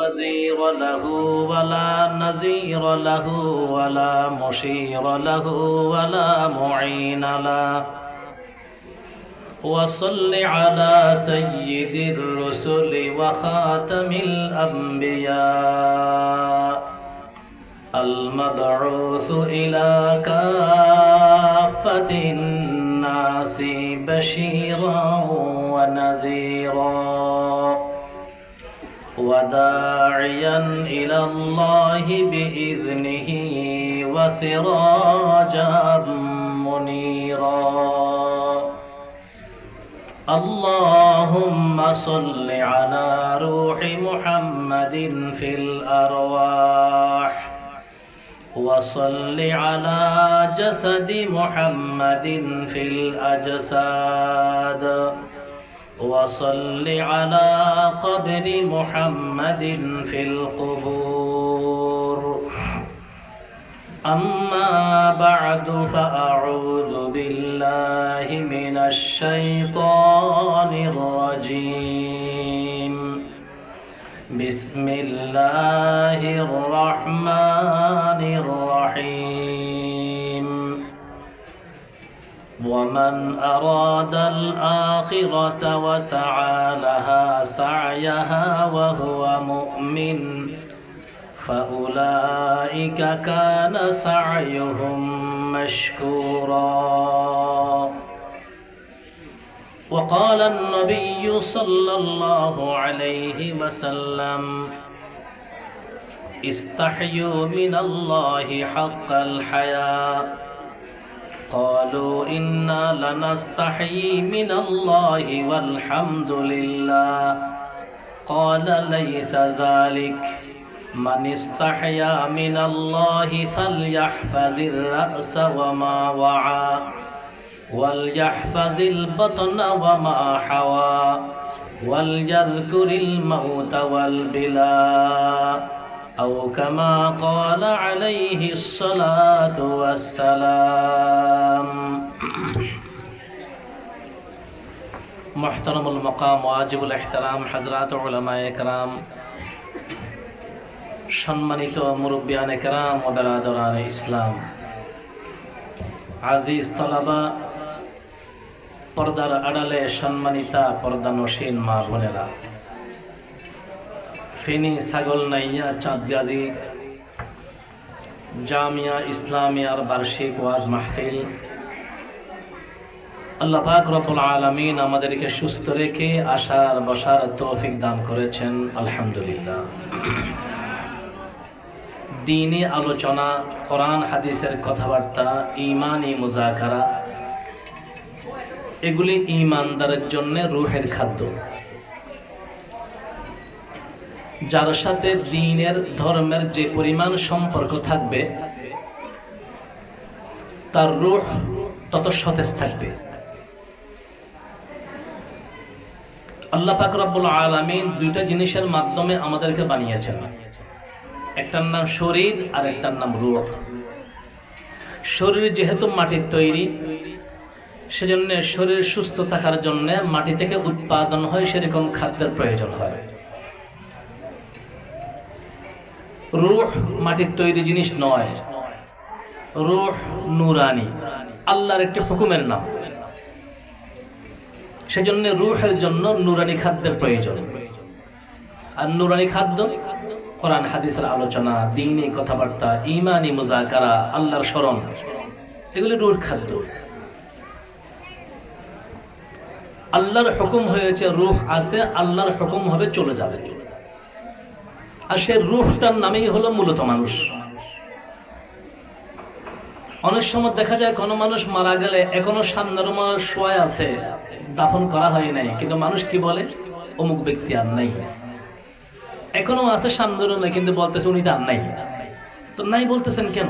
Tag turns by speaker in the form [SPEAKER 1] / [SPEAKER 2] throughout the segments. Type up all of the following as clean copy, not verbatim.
[SPEAKER 1] وزير له ولا نزير له ولا مشير له ولا معين له وصل على سيد الرسل وخاتم الأنبياء المبعوث إلى كافة الناس بشيرا ونذيرا وداعيا إلى الله بإذنه وسراجا منيرا اللهم صل على روح محمد في الأرواح وصل على جسد محمد في الأجساد وصل على قبر محمد في القبور أما بعد فأعوذ بالله من الشيطان الرجيم بسم الله الرحمن الرحيم ومن أراد الآخرة وسعى لها سعيها وهو مؤمن فأولئك كان سعيهم مشكورا وقال النبي صلى الله عليه وسلم استحيوا من الله حق الحياء قالوا إنا لنستحيي من الله والحمد لله قال ليس ذلك من استحيا من الله فليحفظ الرأس وما وعى وليحفظ البطن وما حوى وليذكر الموت والبلاء أو كما قال عليه الصلاة والسلام محترم المقام واجب الاحترام حضرات علماء کرام সম্মানিত মুরব্বিয়ানে কেরাম ও বেরাদরানে ইসলাম আজিজ তলাবা পর্দার আড়ালে সম্মানিতা পর্দানসীন মা বোনেরা ফেনী ছাগলনাইয়া চাঁদগাজী জামিয়া ইসলামিয়ার বার্ষিক ওয়াজ মাহফিল আল্লাহ পাক রব্বুল আলামিন আমাদেরকে সুস্থ রেখে আসার বসার তৌফিক দান করেছেন আলহামদুলিল্লাহ। দ্বীনি আলোচনা, কোরআন হাদিসের কথাবার্তা, ঈমানি মুযাকারা, এগুলি ঈমানদারের জন্য রূহের খাদ্য। যার সাথে দ্বীনের ধর্মের যে পরিমাণ সম্পর্ক থাকবে তার রূহ তত সতেজ থাকবে। আল্লাহ পাক রব্বুল আলামিন দুইটা জিনিসের মাধ্যমে আমাদেরকে বানিয়েছেন, একটার নাম শরীর আর একটার নাম রূহ। শরীর যেহেতু মাটির তৈরি, সেজন্য শরীর সুস্থ থাকার জন্য মাটি থেকে উৎপাদন হয় সেরকম খাদ্যের প্রয়োজন হয়। রূহ মাটির তৈরি জিনিস নয়, রূহ নূরানি, আল্লাহর একটি হুকুমের নাম। সেজন্য রূহের জন্য নূরানি খাদ্যের প্রয়োজন। আর নূরানি খাদ্য কোরআন হাদিসের আলোচনা, দ্বীনি কথাবার্তা, ঈমানি মুযাকারা, আল্লাহর স্মরণ, এগুলি রূহের খাদ্য। আল্লাহর হুকুম হয়েছে, রূহ আছে, আল্লাহর হুকুম হবে চলে যাবে। আর সে রূহটার নামেই হলো মূলত মানুষ। অনেক সময় দেখা যায় কোনো মানুষ মারা গেলে এখনো সামনের মানুষ শোয়া আছে, দাফন করা হয় নাই, কিন্তু মানুষ কি বলে, অমুক ব্যক্তি আর নাই। এখনো আছে সামনের রুমে, কিন্তু বলতেছে উনি তো আর নাই। তো নাই বলতেছেন কেন?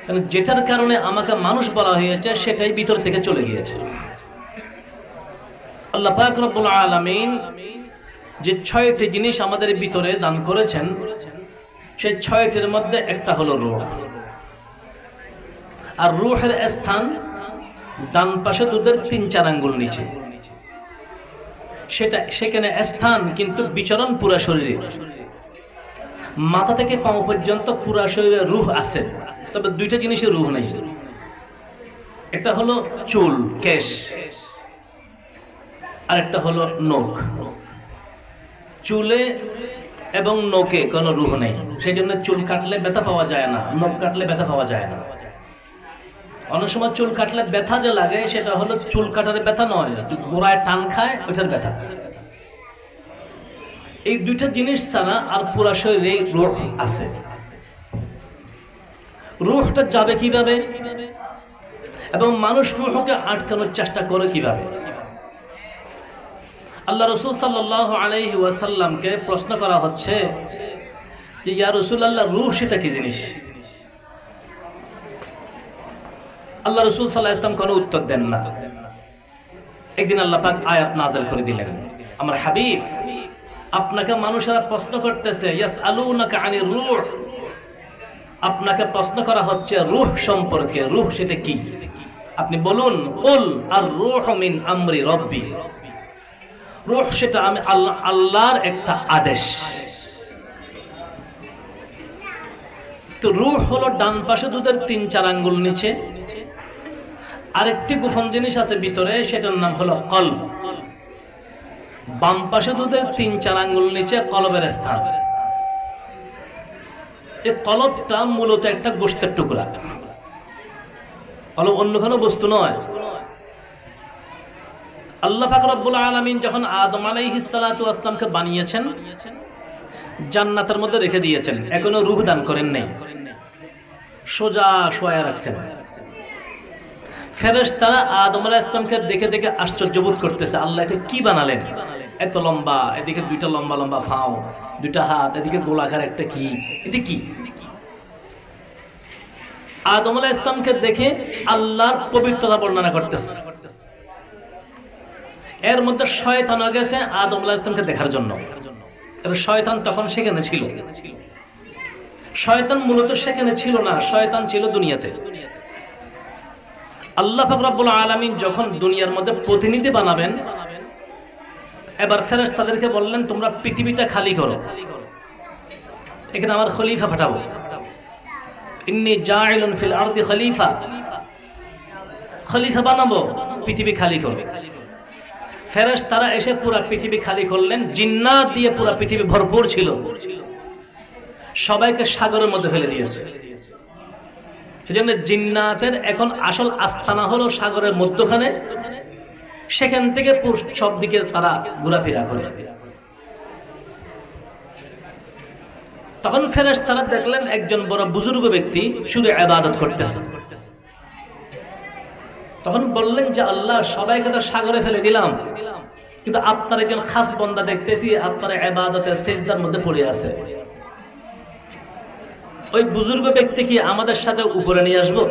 [SPEAKER 1] কারণ যেটার কারণে আমাকে মানুষ বলা হয়েছে সেটাই ভিতর থেকে চলে গিয়েছে। আল্লাহ পাক রব্বুল আলামিন যে ৬টি জিনিস আমাদের ভিতরে দান করেছেন, সেই ৬টির মধ্যে একটা হলো রূহ। আর রূহের স্থান ডান পাশে দুধের ৩-৪ আঙ্গুল নিচে, সেখানে স্থান, কিন্তু বিচরণ পুরা শরীরে। মাথা থেকে পাও পর্যন্ত পুরা শরীরে রূহ আছে, তবে দুইটা জিনিসের রূহ নেই। একটা হলো চুল কেশ, আর একটা হলো নখ। চুলে এবং নখে কোনো রূহ নেই, সেই জন্য চুল কাটলে ব্যথা পাওয়া যায় না, নখ কাটলে ব্যথা পাওয়া যায় না। অনেক সময় চুল কাটলে ব্যথা যে লাগে সেটা হলো চুল কাটার ব্যথা নয়, গোড়ায় টান খায় ওইটার ব্যথা। এই দুইটা জিনিস ছাড়া আর পুরা শরীরে রূহ আছে। রূহটা যাবে কিভাবে এবং মানুষ রূহকে আটকানোর চেষ্টা করে কিভাবে? আল্লাহ রাসূল সাল্লাল্লাহু আলাইহি ওয়াসাল্লামকে প্রশ্ন করা হচ্ছে যে ইয়া রাসূলুল্লাহ, রূহ সেটা কি জিনিস? আল্লাহ রাসূল সাল্লাল্লাহু আলাইহি ওয়াসাল্লাম কোনো উত্তর দেন না। একদিন আল্লাহ পাক আয়াত নাযিল করে দিলেন, আমার হাবিব, আপনাকে মানুষেরা প্রশ্ন করতেছে, ইয়াসআলুনাকা আনির রূহ, আপনাকে প্রশ্ন করা হচ্ছে রূহ সম্পর্কে। রূহ সেটা কি? আপনি বলুন, কুল আর রূহু মিন আমরি রব্বি। রূহ সেটা আমি আল্লাহর একটা আদেশ। তো রূহ হলো ডান পাশে দুধের 3-4 আঙ্গুল নিচে, আরেকটি গোপন জিনিস আছে ভিতরে, সেটার নাম হলো কলব। বাম পাশে দুধের 3-4 আঙ্গুল নিচে কলবের স্থান। এই কলবটা মূলত একটা গোশতের টুকরা। কলব অন্য কোনো বস্তু নয়। আল্লাহ পাক রব্বুল আলামিন যখন আদম আলাইহিস সালাতু ওয়াস সালামকে বানিয়েছেন, জান্নাতের মধ্যে রেখে দিয়েছেন, এখনো রূহ দান করেন নাই, সোজা শোয়া রাখছেন। ফেরেশতারা আদম আলাইহিস সালামকে দেখে দেখে আশ্চর্যবোধ করতেছে, আল্লাহ এটা কি বানালেন? এত লম্বা, এদিকে দুইটা লম্বা লম্বা ফাও, দুইটা হাত, এদিকে গোলাকার একটা কি, এটা কি? আদম আলাইহিস সালামকে দেখে আল্লাহর পবিত্রতা বর্ণনা করতেছে। এর মধ্যে শয়তানও গেছে আদম আলাইহিস সালামকে দেখার জন্য। শয়তান তখন সেখানে ছিল। শয়তান মূলত সেখানে ছিল না, শয়তান ছিল দুনিয়াতে। আল্লাহ পাক রব্বুল আলামিন যখন দুনিয়ার মধ্যে প্রতিনিধি বানাবেন, এবার ফেরেশতাদেরকে বললেন, তোমরা পৃথিবীটা খালি করো, এখানে আমার খলিফা পাঠাবো। ইন্নী জাইলুন ফিল আরদি খলিফা, খলিফা বানাবো, পৃথিবী খালি করো। ফেরেশতারা এসে পুরা পৃথিবী খালি করলেন, জিন্নাত দিয়ে পুরা পৃথিবী ভরপুর ছিল, সবাইকে সাগরের মধ্যে ফেলে দিয়েছে। সেজন্য জিন্নাতের এখন আসল আস্তানা হলো সাগরের মধ্যখানে, সেখান থেকে সব দিকে তারা ঘোরাফেরা করে। তখন ফেরেশতারা দেখলেন একজন বড় বুজুর্গ ব্যক্তি শুধু ইবাদত করতেছে। তখন বললেন যে আল্লাহ, সবাইকে তো সাগরে ফেলে দিলাম, কিন্তু আপনার একজন খাস বান্দা দেখতেছি আপনার ইবাদতের সিজদার মধ্যে পড়ে আছে। ওই বুজুর্গ ব্যক্তি কি আমাদের সাথে উপরে নিয়ে আসবো?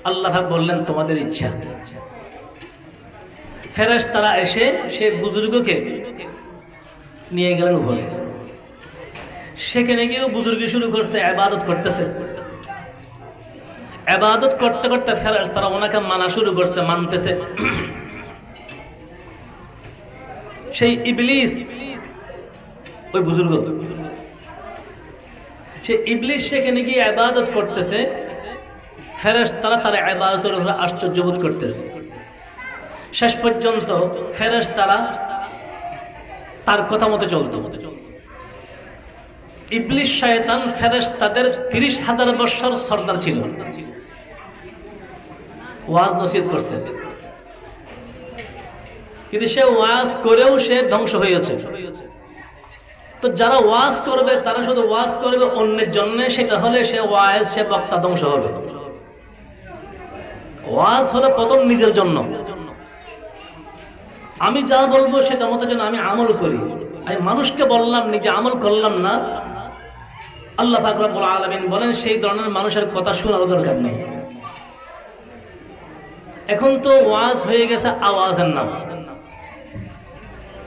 [SPEAKER 1] আল্লাহ বললেন, তোমাদের ইচ্ছা। ফেরেশতারা এসে সে বুজুর্গকে নিয়ে গেলেন উপরে। সেখানে গিয়েও বুজুর্গ শুরু করছে, ইবাদত করতেছে। ইবাদত করতে করতে ফেরেশতারা ওনাকে মানা শুরু করছে, মানতেছে। সেই ইবলিস, ওই বুজুর্গ, সে ইবলিস সেখানে গিয়ে ইবাদত করতেছে। ফেরেশতারা তার ইবাদতের উপর আশ্চর্যবোধ করতেছে। শেষ পর্যন্ত ফেরেশতারা তার কথা মতো চলতো। ইবলিস শয়তান ফেরেশতাদের 30,000 বছর সরদার ছিল, ওয়াজ নসিহত করছে, কিন্তু সে ওয়াজ করেও সে ধ্বংস হয়েছে। তো যারা ওয়াজ করবে তারা শুধু ওয়াজ করবে অন্যের জন্য, সেটা হলে সে ওয়াজ, সে বক্তা ধ্বংস হবে। ওয়াজ হলো প্রথম নিজের জন্য। আমি যা বলবো সেটা মতো যেন আমি আমল করি। আমি মানুষকে বললাম, নিজে আমল করলাম না। আল্লাহ পাক রব্বুল আলামিন বলেন, সেই ধরনের মানুষের কথা শোনার দরকার নেই। এখন তো ওয়াজ হয়ে গেছে আওয়াজের নাম।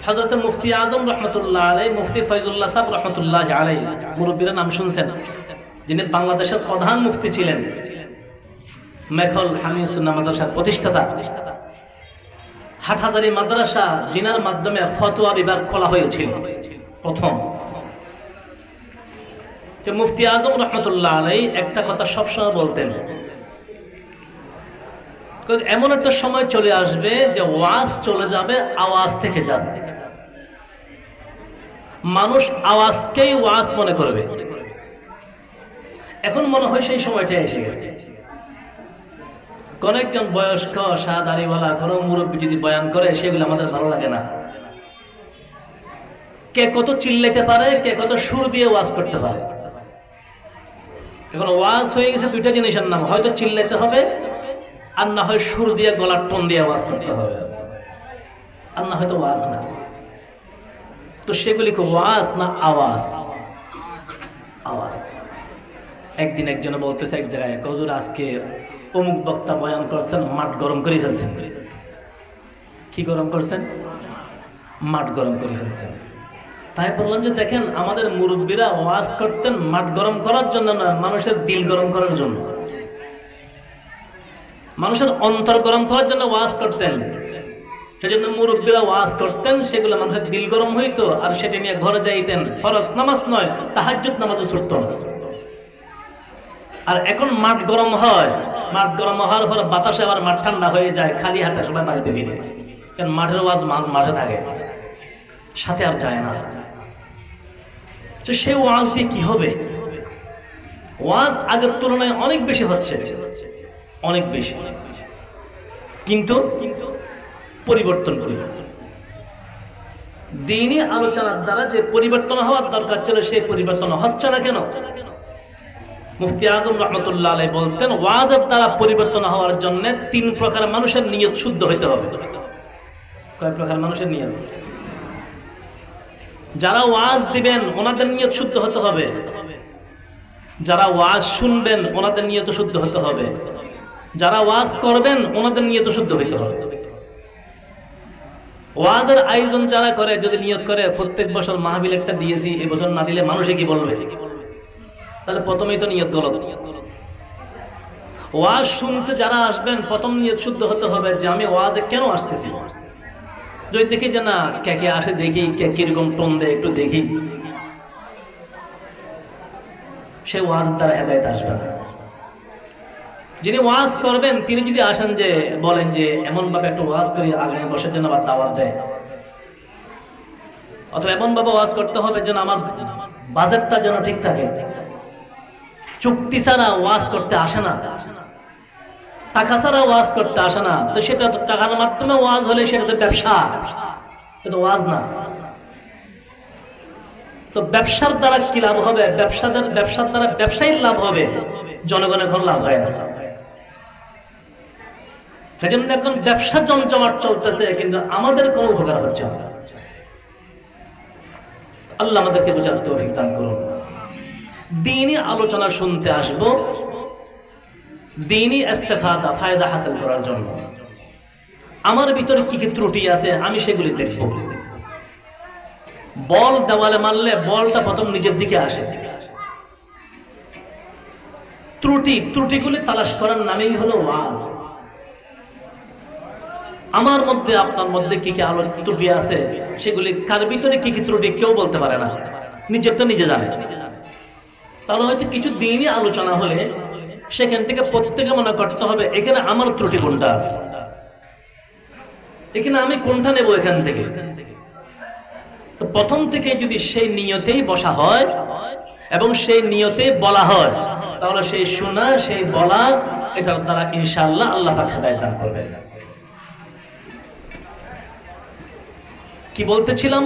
[SPEAKER 1] হযরত মুফতি আজম রহমতুল্লাহ আলাইহি, মুফতি ফয়জুল্লাহ সাহেব রহমতুল্লাহ আলাইহি, মুরব্বীরা নাম শুনছেন, যিনি বাংলাদেশের প্রধান মুফতি ছিলেন, মেখল হামিদ সুন্নাহ মাদ্রাসার প্রতিষ্ঠাতা, হাটহাজারী মাদ্রাসা, জিনার মাধ্যমে ফতোয়া বিভাগ খোলা হয়েছিল প্রথম। যে মুফতি আজম রহমতুল্লাহ আলাইহি একটা কথা সবসময় বলতেন, এমন একটা সময় চলে আসবে যে ওয়াজ চলে যাবে, আওয়াজ থেকে যাবে। মানুষ আওয়াজকেই ওয়াজ মনে করবে। এখন মনে হয় সেই সময়টা এসে গেছে। কোন একজন বয়স্ক শাহদারিওয়ালা কোন মুরব্বী যদি বয়ান করে, সেগুলো আমাদের ভালো লাগে না। কে কত চিল্লাইতে পারে, কে কত সুর দিয়ে ওয়াজ করতে পারে। এখন ওয়াজ হয়ে গেছে দুইটা জিনিসের নাম, হয়তো চিল্লাইতে হবে, আর না হয় সুর দিয়ে গলার টোন দিয়ে ওয়াজ করতে হবে, আর না হয়তো ওয়াজ না। তো সেগুলি কি ওয়াজ না আওয়াজ? আওয়াজ। একদিন একজনে বলতেছে এক জায়গায়, হুজুর আজকে অমুক বক্তা বয়ান করছেন, মাঠ গরম করে ফেলছেন। কি গরম করছেন? মাঠ গরম করে ফেলছেন। তাই বললাম যে দেখেন, আমাদের মুরব্বীরা ওয়াজ করতেন মাঠ গরম করার জন্য না, মানুষের দিল গরম করার জন্য, মানুষের অন্তর গরম করার জন্য ওয়াজ করতেন। সেজন্য মুরব্বীরা ওয়াজ করতেন, সেগুলো মানুষের দিল গরম হইতো, আর সেটা নিয়ে ঘরে যাইতেন। ফরজ নামাজ নয়, তাহাজ্জুদ নামাজও ছুটত না। আর এখন মাঠ গরম হয়, মাঠ গরম হওয়ার পর বাতাসে আবার মাঠ ঠান্ডা হয়ে যায়, খালি হাতে সবাই বাড়িতে ফিরে। কারণ মাঠের ওয়াজ মাঠে থাকে, সাথে আর যায় না। তো সেই ওয়াজ দিয়ে কি হবে? ওয়াজ আগের তুলনায় অনেক বেশি হচ্ছে, অনেক বেশি, কিন্তু পরিবর্তন করি। দ্বীনি আলোচনার দ্বারা যে পরিবর্তন হওয়ার দরকার ছিল, সেই পরিবর্তন হচ্ছে না কেন? মুফতি আজম রহমতুল্লাহ আলাইহি বলতেন, ওয়াজের দ্বারা পরিবর্তন হওয়ার জন্য তিন প্রকার মানুষের নিয়ত শুদ্ধ হইতে হবে। কয় প্রকার মানুষের নিয়ত? যারা ওয়াজ দিবেন ওনাদের নিয়ত শুদ্ধ হতে হবে, যারা ওয়াজ শুনবেন ওনাদের নিয়ত শুদ্ধ হতে হবে, যারা ওয়াজ করবেন ওনাদের নিয়ত শুদ্ধ হইতে হবে। ওয়াজের আয়োজন যারা করে, যদি নিয়ত করে প্রত্যেক বছর মাহফিল একটা দিয়েছি, এই বছর না দিলে মানুষে কি বলবে, তাহলে প্রথমেই তো নিয়ত গলত। ওয়াজ শুনতে যারা আসবেন প্রথম নিয়ত শুদ্ধ হতে হবে যে আমি ওয়াজে কেন আসতেছি। যদি দেখি যে না কে কে আসে, দেখি কে কিরকম টোন দেয় একটু দেখি, সে ওয়াজের দ্বারা হেদায়েত আসবে না। যিনি ওয়াজ করবেন তিনি যদি আসেন যে বলেন যে এমন ভাবে একটা ওয়াজ করি আগামী বছরের জন্য আবার দাওয়াত দেয়, অথবা এমন ভাবে ওয়াজ করতে হবে যেন আমার বাজেটটা যেন ঠিক থাকে, চুক্তি ছাড়া ওয়াজ করতে আসে না, টাকা ছাড়া ওয়াজ করতে আসে না, তো সেটা তো টাকার মাধ্যমে ওয়াজ হলে সেটা তো ব্যবসা, সেটা ওয়াজ না। তো ব্যবসার দ্বারা কি লাভ হবে? ব্যবসার দ্বারা ব্যবসায়ীর লাভ হবে, জনগণের কোনো লাভ হয় না। সেজন্য এখন ব্যবসা জমজমাট চলতেছে, কিন্তু আমাদের কোনো উপকার হচ্ছে না। আল্লাহ আমাদেরকে বোঝার তৌফিক দান করুন। দ্বীনি আলোচনা শুনতে আসবো দ্বীনি ইস্তেফাদা, ফায়দা হাসিল করার জন্য। আমার ভিতরে কি কি ত্রুটি আছে আমি সেগুলি দেখব। বল দেওয়ালে মারলে বলটা প্রথম নিজের দিকে আসে। ত্রুটিগুলি তালাশ করার নামেই হলো ওয়াজ। আমার মধ্যে আপনার মধ্যে কি কি ত্রুটি আছে, সেগুলি কার ভিতরে কি কি ত্রুটি কেউ বলতে পারে না, নিজেরটা নিজে জানে। তাহলে হয়তো কিছু দ্বীনি আলোচনা হলে সেখান থেকে প্রত্যেকে মনে করতে হবে এখানে আমার ত্রুটি কোনটা আছে, এখানে আমি কোনটা নেব এখান থেকে। তো প্রথম থেকে যদি সেই নিয়তেই বসা হয় এবং সেই নিয়তেই বলা হয়, তাহলে সেই শোনা সেই বলা এটার দ্বারা ইনশাআল্লাহ আল্লাহ পাক হেদায়েত দান করবেন। কি বলতেছিলাম?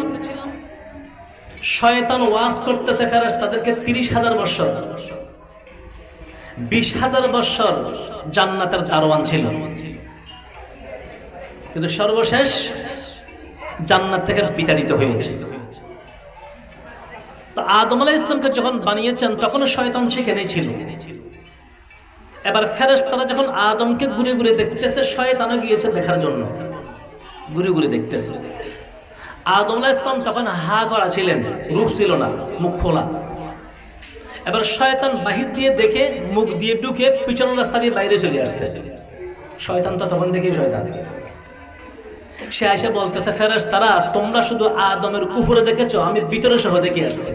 [SPEAKER 1] শয়তান ওয়াজ করতেছে ফেরেশতাদেরকে 30,000 বছর, 20,000 বছর জান্নাতের দারোয়ান ছিল, কিন্তু সর্বশেষ জান্নাত থেকে বিতাড়িত হয়েছে। তো আদম আলাইহিস সালামকে যখন বানিয়েছেন তখনও শয়তান সেখানেই ছিল। এবার ফেরেশতারা যখন আদমকে ঘুরে ঘুরে দেখতেছে, শয়তানও গিয়েছে দেখার জন্য, ঘুরে ঘুরে দেখতেছে। আদম আলাইহিস সালাম তখন হা করা ছিলেন, রূপ ছিল না, মুখ খোলা। এবার শয়তান বাহির দিয়ে দেখে মুখ দিয়ে ঢুকে পিছনের রাস্তা দিয়ে বাইরে চলে আসছে। শয়তান তো তখন থেকেই শয়তান। সে এসে বলতেছে ফেরেশতারা তোমরা শুধু আদমের উপরে দেখেছো, আমি ভিতরে সহ দেখে আসছি।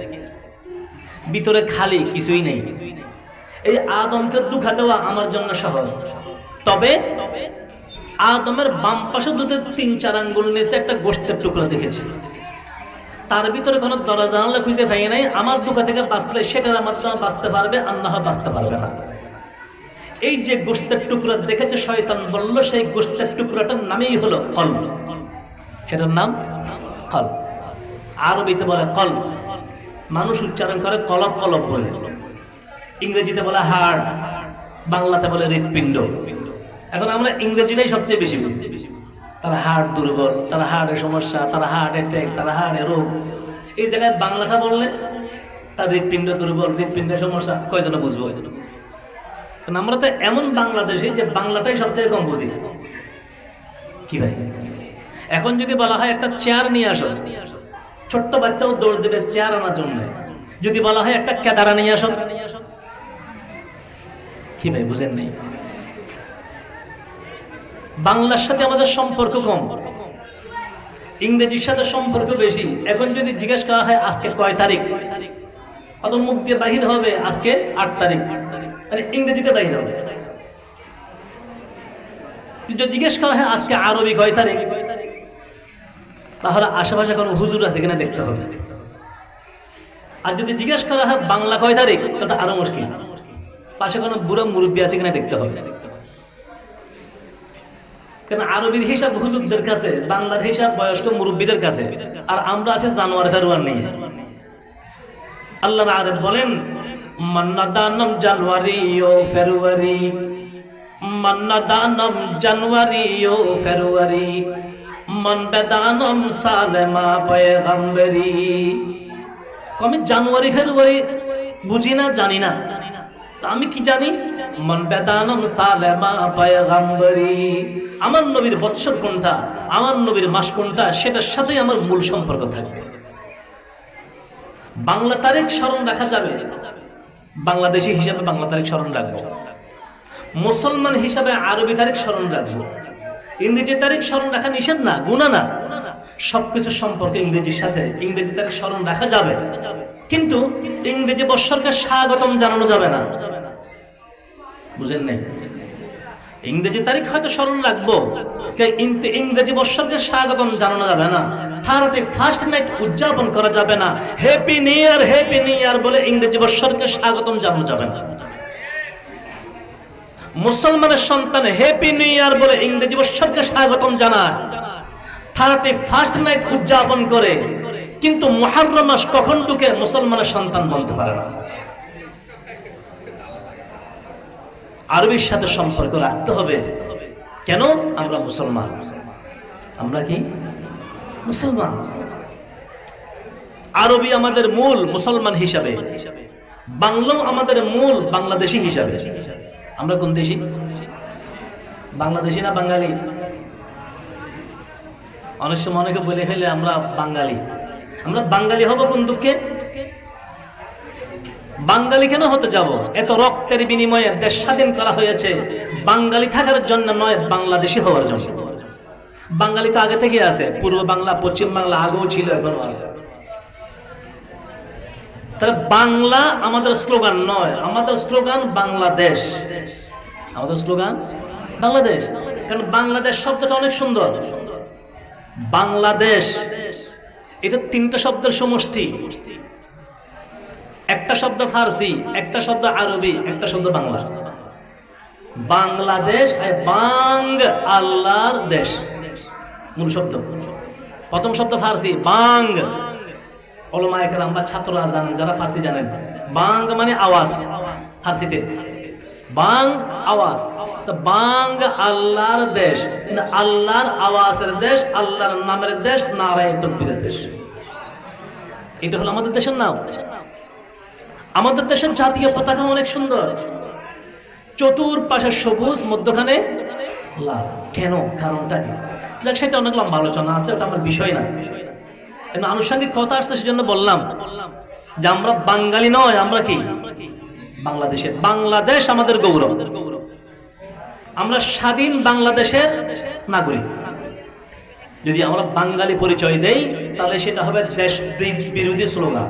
[SPEAKER 1] ভিতরে খালি, কিছুই নেই। এই আদমকে দুঃখা দেওয়া আমার জন্য সহজ। তবে আদমের বাম পাশে দুটো 3-4 আঙ্গুল নিচে একটা গোশতের টুকরা দেখেছি, তার ভিতরে কোনো দরজা জানালা খুঁজে পাই নাই। আমার দুঃখা থেকে বাঁচলে সেটার মাত্রা বাঁচতে পারবে, আর না হয় বাঁচতে পারবে না। এই যে গোশতের টুকরা দেখেছে, শয়তান বলল সেই গোশতের টুকরাটার নামেই হলো কলব। সেটার নাম কলব। আরবিতে বলে কলব, মানুষ উচ্চারণ করে কলব কলব বলে। ইংরেজিতে বলে হার্ট, বাংলাতে বলে হৃৎপিণ্ড। এখন আমরা ইংরেজিটাই সবচেয়ে বেশি বুঝি। তারা হার্ট দুর্বল, তারা হার্টের সমস্যা, তারা হার্ট অ্যাটাক, তারা হার্টের রোগ। এই জায়গায় বাংলাটা বললে তার হৃৎপিণ্ড দুর্বল, হৃৎপিণ্ডের সমস্যা, কয়জন বুঝবো? কারণ আমরা তো এমন বাংলাদেশে যে বাংলাটাই সবচেয়ে কম বুঝি। কি ভাই, এখন যদি বলা হয় একটা চেয়ার নিয়ে আসো, ছোট্ট বাচ্চাও দৌড় দেবে চেয়ার আনার জন্য। যদি বলা হয় একটা কেদারা নিয়ে আসো, কি ভাই বুঝেন নেই? বাংলার সাথে আমাদের সম্পর্ক কম, ইংরেজির সাথে সম্পর্ক বেশি। এখন যদি জিজ্ঞেস করা হয় আজকে কয় তারিখ, অত মুখ দিয়ে বাহির হবে আজকে 8 তারিখ, তাহলে ইংরেজিতে বাহির হবে। যদি জিজ্ঞেস করা হয় আজকে আরবি কয় তারিখ, তাহলে আশেপাশে কোনো হুজুর আছে কিনা দেখতে হবে। আর যদি জিজ্ঞেস করা হয় বাংলা কয় তারিখ, তাহলে আরো মুশকিল, পাশে কোনো বুড়ো মুরব্বী আছে কিনা দেখতে হবে। কারণ আরবির হিসাব হুজুরদের কাছে, বাংলার হিসাব বয়স্ক মুরব্বীদের কাছে, আর আমরা আছি জানুয়ারি ফেব্রুয়ারি নিয়ে। আল্লাহর আরেফ বলেন মান্নাদানম জানুয়ারি ও ফেব্রুয়ারি, মান্নাদানম জানুয়ারি ও ফেব্রুয়ারি, মনবেদানম সালেমা পয়গম্বরি। আমি জানুয়ারি ফেব্রুয়ারি বুঝি না, জানি না, আমি কি জানি? মনবেদানম সালেমা পয়গম্বরি, আমার নবীর বৎসর কোনটা, আমার নবীর মাস কোনটা, সেটার সাথে আমার মূল সম্পর্ক থাকবে। বাংলা তারিখ স্মরণ রাখা যাবে, বাংলাদেশি হিসাবে বাংলা তারিখ স্মরণ রাখবো, মুসলমান হিসাবে আরবি তারিখ স্মরণ রাখবো। ইংরেজি তারিখ স্মরণ রাখা নিষেধ না, গুনাহ না। সবকিছু সম্পর্কে ইংরেজির সাথে ইংরেজি তারিখ স্মরণ রাখা যাবে, কিন্তু ইংরেজি বৎসরকে স্বাগতম জানানো যাবে না। বুঝেন নাই? ইংরেজি তারিখ হয়তো স্মরণ রাখবো, কিন্তু ইংরেজি বৎসরকে স্বাগতম জানানো যাবে না। 31st নাইট উদযাপন করা যাবে না। হ্যাপি নিউ ইয়ার বলে ইংরেজি বৎসরকে স্বাগতম জানানো যাবে না। মুসলমানের সন্তান হ্যাপি নিউ ইয়ার বলে ইংরেজি বৎসরকে স্বাগতম জানায়, 31st নাইট উদযাপন করে, কিন্তু মুহররম মাস কখন ঢুকে মুসলমানের সন্তান বলতে পারে না। আরবির সাথে সম্পর্ক রাখতে হবে। কেন? আমরা মুসলমান। আমরা কি মুসলমান? আরবি আমাদের মূল মুসলমান হিসাবে, বাংলাও আমাদের মূল বাংলাদেশি হিসাবে। আমরা কোন দেশি? বাংলাদেশি না বাঙালি? অনেক সময় অনেকে বলে ফেলে আমরা বাঙালি। আমরা বাঙালি হব কোন দুঃখে? বাঙালি কেন হতে যাব? এত রক্তের বিনিময়ে দেশ স্বাধীন করা হয়েছে বাঙালি থাকার জন্য নয়, বাংলাদেশি হওয়ার জন্য। বাঙালি তো আগে থেকে আছে, পূর্ব বাংলা, পশ্চিম বাংলা আগেও ছিল, এখনো আছে। তাহলে বাংলা আমাদের স্লোগান নয়, আমাদের স্লোগান বাংলাদেশ। আমাদের স্লোগান বাংলাদেশ। কারণ বাংলাদেশ শব্দটা অনেক সুন্দর। বাংলাদেশ এটা 3টা শব্দের সমষ্টি। একটা শব্দ ফার্সি, একটা শব্দ আরবি, একটা শব্দ বাংলা। বাংলাদেশ, বাং আল্লাহর দেশ, মূল শব্দ। প্রথম শব্দ ফার্সি বাং। ওলামায়ে কেরাম বা ছাত্ররা জানেন, যারা ফার্সি জানেন, বাং মানে আওয়াজ। ফার্সিতে বাং আওয়াজ, তো বাং আল্লাহর দেশ, আল্লাহর আওয়াজের দেশ, আল্লাহর নামের দেশ, নারায়ে তাকবীরের দেশ। এটা হলো আমাদের দেশের নাম। আমাদের দেশের জাতীয় পতাকা অনেক সুন্দর, চতুর্পাশে সবুজ, মধ্যখানে লাল। কেন? কারণটা কি? যাক, সেটা অনেক লম্বা আলোচনা আছে, ওটা আমার বিষয় না। আনুষঙ্গিক কথা আসছে, সেজন্য বললাম যে আমরা বাঙালি নয়, আমরা কি বাংলাদেশের। বাংলাদেশ আমাদের গৌরব। আমরা স্বাধীন বাংলাদেশের নাগরিক। যদি আমরা বাঙালি পরিচয় দেই, তাহলে সেটা হবে দেশ বিরোধী স্লোগান।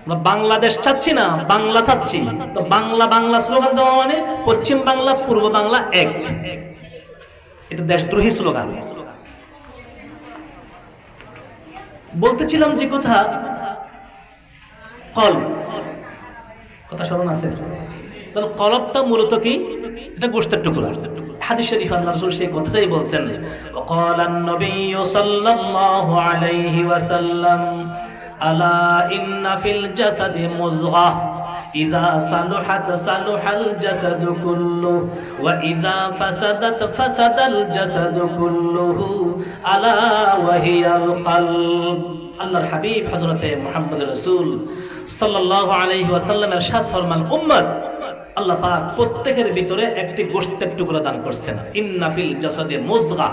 [SPEAKER 1] আমরা বাংলাদেশ চাচ্ছি না, বাংলা চাচ্ছি। তো বাংলা বাংলা স্লোগান দেওয়া মানে পশ্চিম বাংলা পূর্ব বাংলা এক, এটা দেশদ্রোহী স্লোগান। বলতেছিলাম যে কথা, কথা স্মরণ আছে? তাহলে কলবটা মূলত কি? এটা গোশতের টুকরা। হাদিস শরীফ আল্লাহর রাসূল সেই কথাটাই বলছেন, ওয়াকালান নবিয়্যু সাল্লাল্লাহু আলাইহি ওয়াসাল্লাম আলা ইন্না ফিল জাসাদি মুযগাহ ইযা সালুহাত সালুহাল জাসাদু কুল্লু ওয়া ইযা ফাসাদাত ফাসাদাল জাসাদু কুল্লুহু আলা ওয়া হিয়াল কলব। আল্লাহর হাবিব হযরতে মুহাম্মদ রাসূল সাল্লাল্লাহু আলাইহি ওয়াসাল্লামের ইরশাদ ফরমান, উম্মত, আল্লাহ পাক প্রত্যেকের ভিতরে একটি গোশতের টুকরা দান করছেন। ইন্না ফিল জাসাদি মুযগা,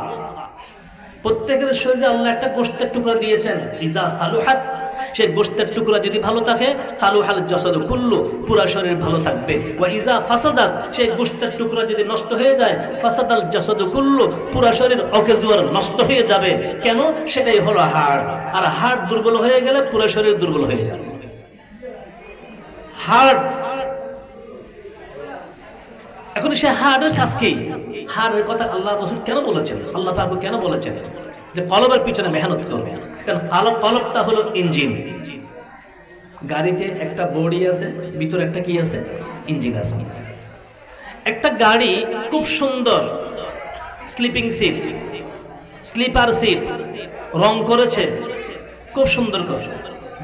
[SPEAKER 1] প্রত্যেকের শরীরে আল্লাহ একটা গোশতের টুকরা দিয়েছেন। ইজা সালুহাত, সেই গোশতের টুকরা যদি ভালো থাকে, সালুহাল জাসাদু কুল্লু, পুরা শরীর ভালো থাকবে। ওয়া ইজা ফাসাদাত, সেই গোশতের টুকরা যদি নষ্ট হয়ে যায়, ফাসাদাল জাসাদু কুল্লু, পুরা শরীর অকেজুয়ার নষ্ট হয়ে যাবে। কেন? সেটাই হলো হাড়, আর হাড় দুর্বল হয়ে গেলে পুরা শরীর দুর্বল হয়ে যাবে। হাড়, এখন সে হাড়ের কাজ কি? হাড়ের কথা আল্লাহ রাসূল কেন বলেছেন, আল্লাহ পাক কেন বলেছেন যে কলবের পিছনে মেহনত করবে? কারণ কলবটা হলো ইঞ্জিন। গাড়িতে একটা বডি আছে, ভিতরে একটা কি আছে? ইঞ্জিন আছে। একটা গাড়ি খুব সুন্দর স্লিপিং সিট, স্লিপার সিট রং করেছে, খুব সুন্দর করে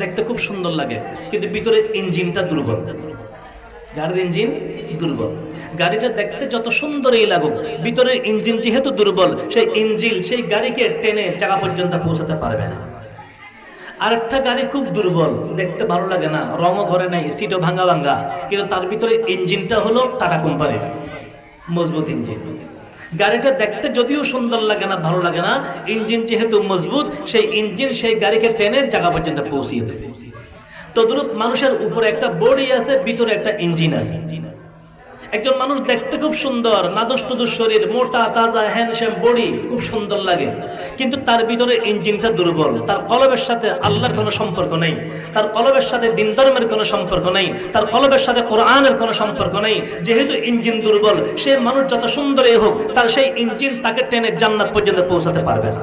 [SPEAKER 1] দেখতে, খুব সুন্দর লাগে, কিন্তু ভিতরে ইঞ্জিনটা দুর্বল। গাড়ির ইঞ্জিন দুর্বল। গাড়িটা দেখতে যত সুন্দরই লাগুক, ভিতরে ইঞ্জিন যেহেতু দুর্বল, সেই ইঞ্জিন সেই গাড়িকে টেনে জায়গা পর্যন্ত পৌঁছাতে পারবে না। আরেকটা গাড়ি খুব দুর্বল, দেখতে ভালো লাগে না, রঙও ঘরে নাই, সিটও ভাঙা ভাঙা, কিন্তু তার ভিতরে ইঞ্জিনটা হলো টাটা কোম্পানির মজবুত ইঞ্জিন। গাড়িটা দেখতে যদিও সুন্দর লাগে না, ভালো লাগে না, ইঞ্জিন যেহেতু মজবুত, সেই ইঞ্জিন সেই গাড়িকে টেনে জায়গা পর্যন্ত পৌঁছিয়ে দেবে। তদ্রূপ মানুষের উপরে একটা বডি আছে, ভিতরে একটা ইঞ্জিন আছে। একজন মানুষ দেখতে খুব সুন্দর, নাদুস নুদুস শরীর, মোটা তাজা হ্যান্ডসাম বডি, খুব সুন্দর লাগে, কিন্তু তার ভিতরে ইঞ্জিনটা দুর্বল। তার কলবের সাথে আল্লাহর কোনো সম্পর্ক নেই, তার কলবের সাথে দ্বীন ধর্মের কোনো সম্পর্ক নেই, তার কলবের সাথে কোরআনের কোনো সম্পর্ক নেই। যেহেতু ইঞ্জিন দুর্বল, সে মানুষ যত সুন্দরই হোক, তার সেই ইঞ্জিন তাকে টেনে জান্নাত পর্যন্ত পৌঁছাতে পারবে না।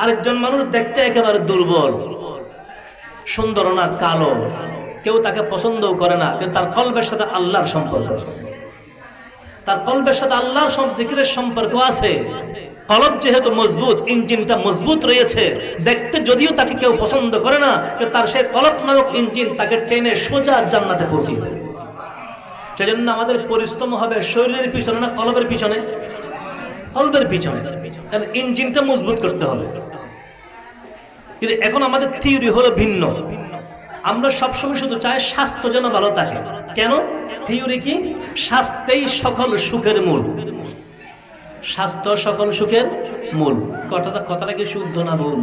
[SPEAKER 1] আরেকজন মানুষ দেখতে একেবারে দুর্বল, সুন্দর না, কালো, কেউ তাকে পছন্দও করে না, কিন্তু তার কলবের সাথে আল্লাহর সম্পর্ক আছে, তার কলবের সাথে আল্লাহর জিকিরের সম্পর্ক আছে। কলব যেহেতু মজবুত, ইঞ্জিনটা মজবুত রয়েছে, দেখতে যদিও তাকে কেউ পছন্দ করে না, কিন্তু তার সেই কলব নামক ইঞ্জিন তাকে টেনে সোজা জান্নাতে পৌঁছে দেবে। সেজন্য আমাদের পরিশ্রম হবে শরীরের পিছনে না, কলবের পিছনে? কলবের পিছনে, কারণ ইঞ্জিনটা মজবুত করতে হবে। কিন্তু এখন আমাদের থিওরি হলো ভিন্ন। আমরা সবসময় শুধু চাই স্বাস্থ্য যেন ভালো থাকে। কেন? থিওরি কি? স্বাস্থ্যই সকল সুখের মূল। স্বাস্থ্য সকল সুখের মূল। কথাটা কি শুদ্ধ না ভুল?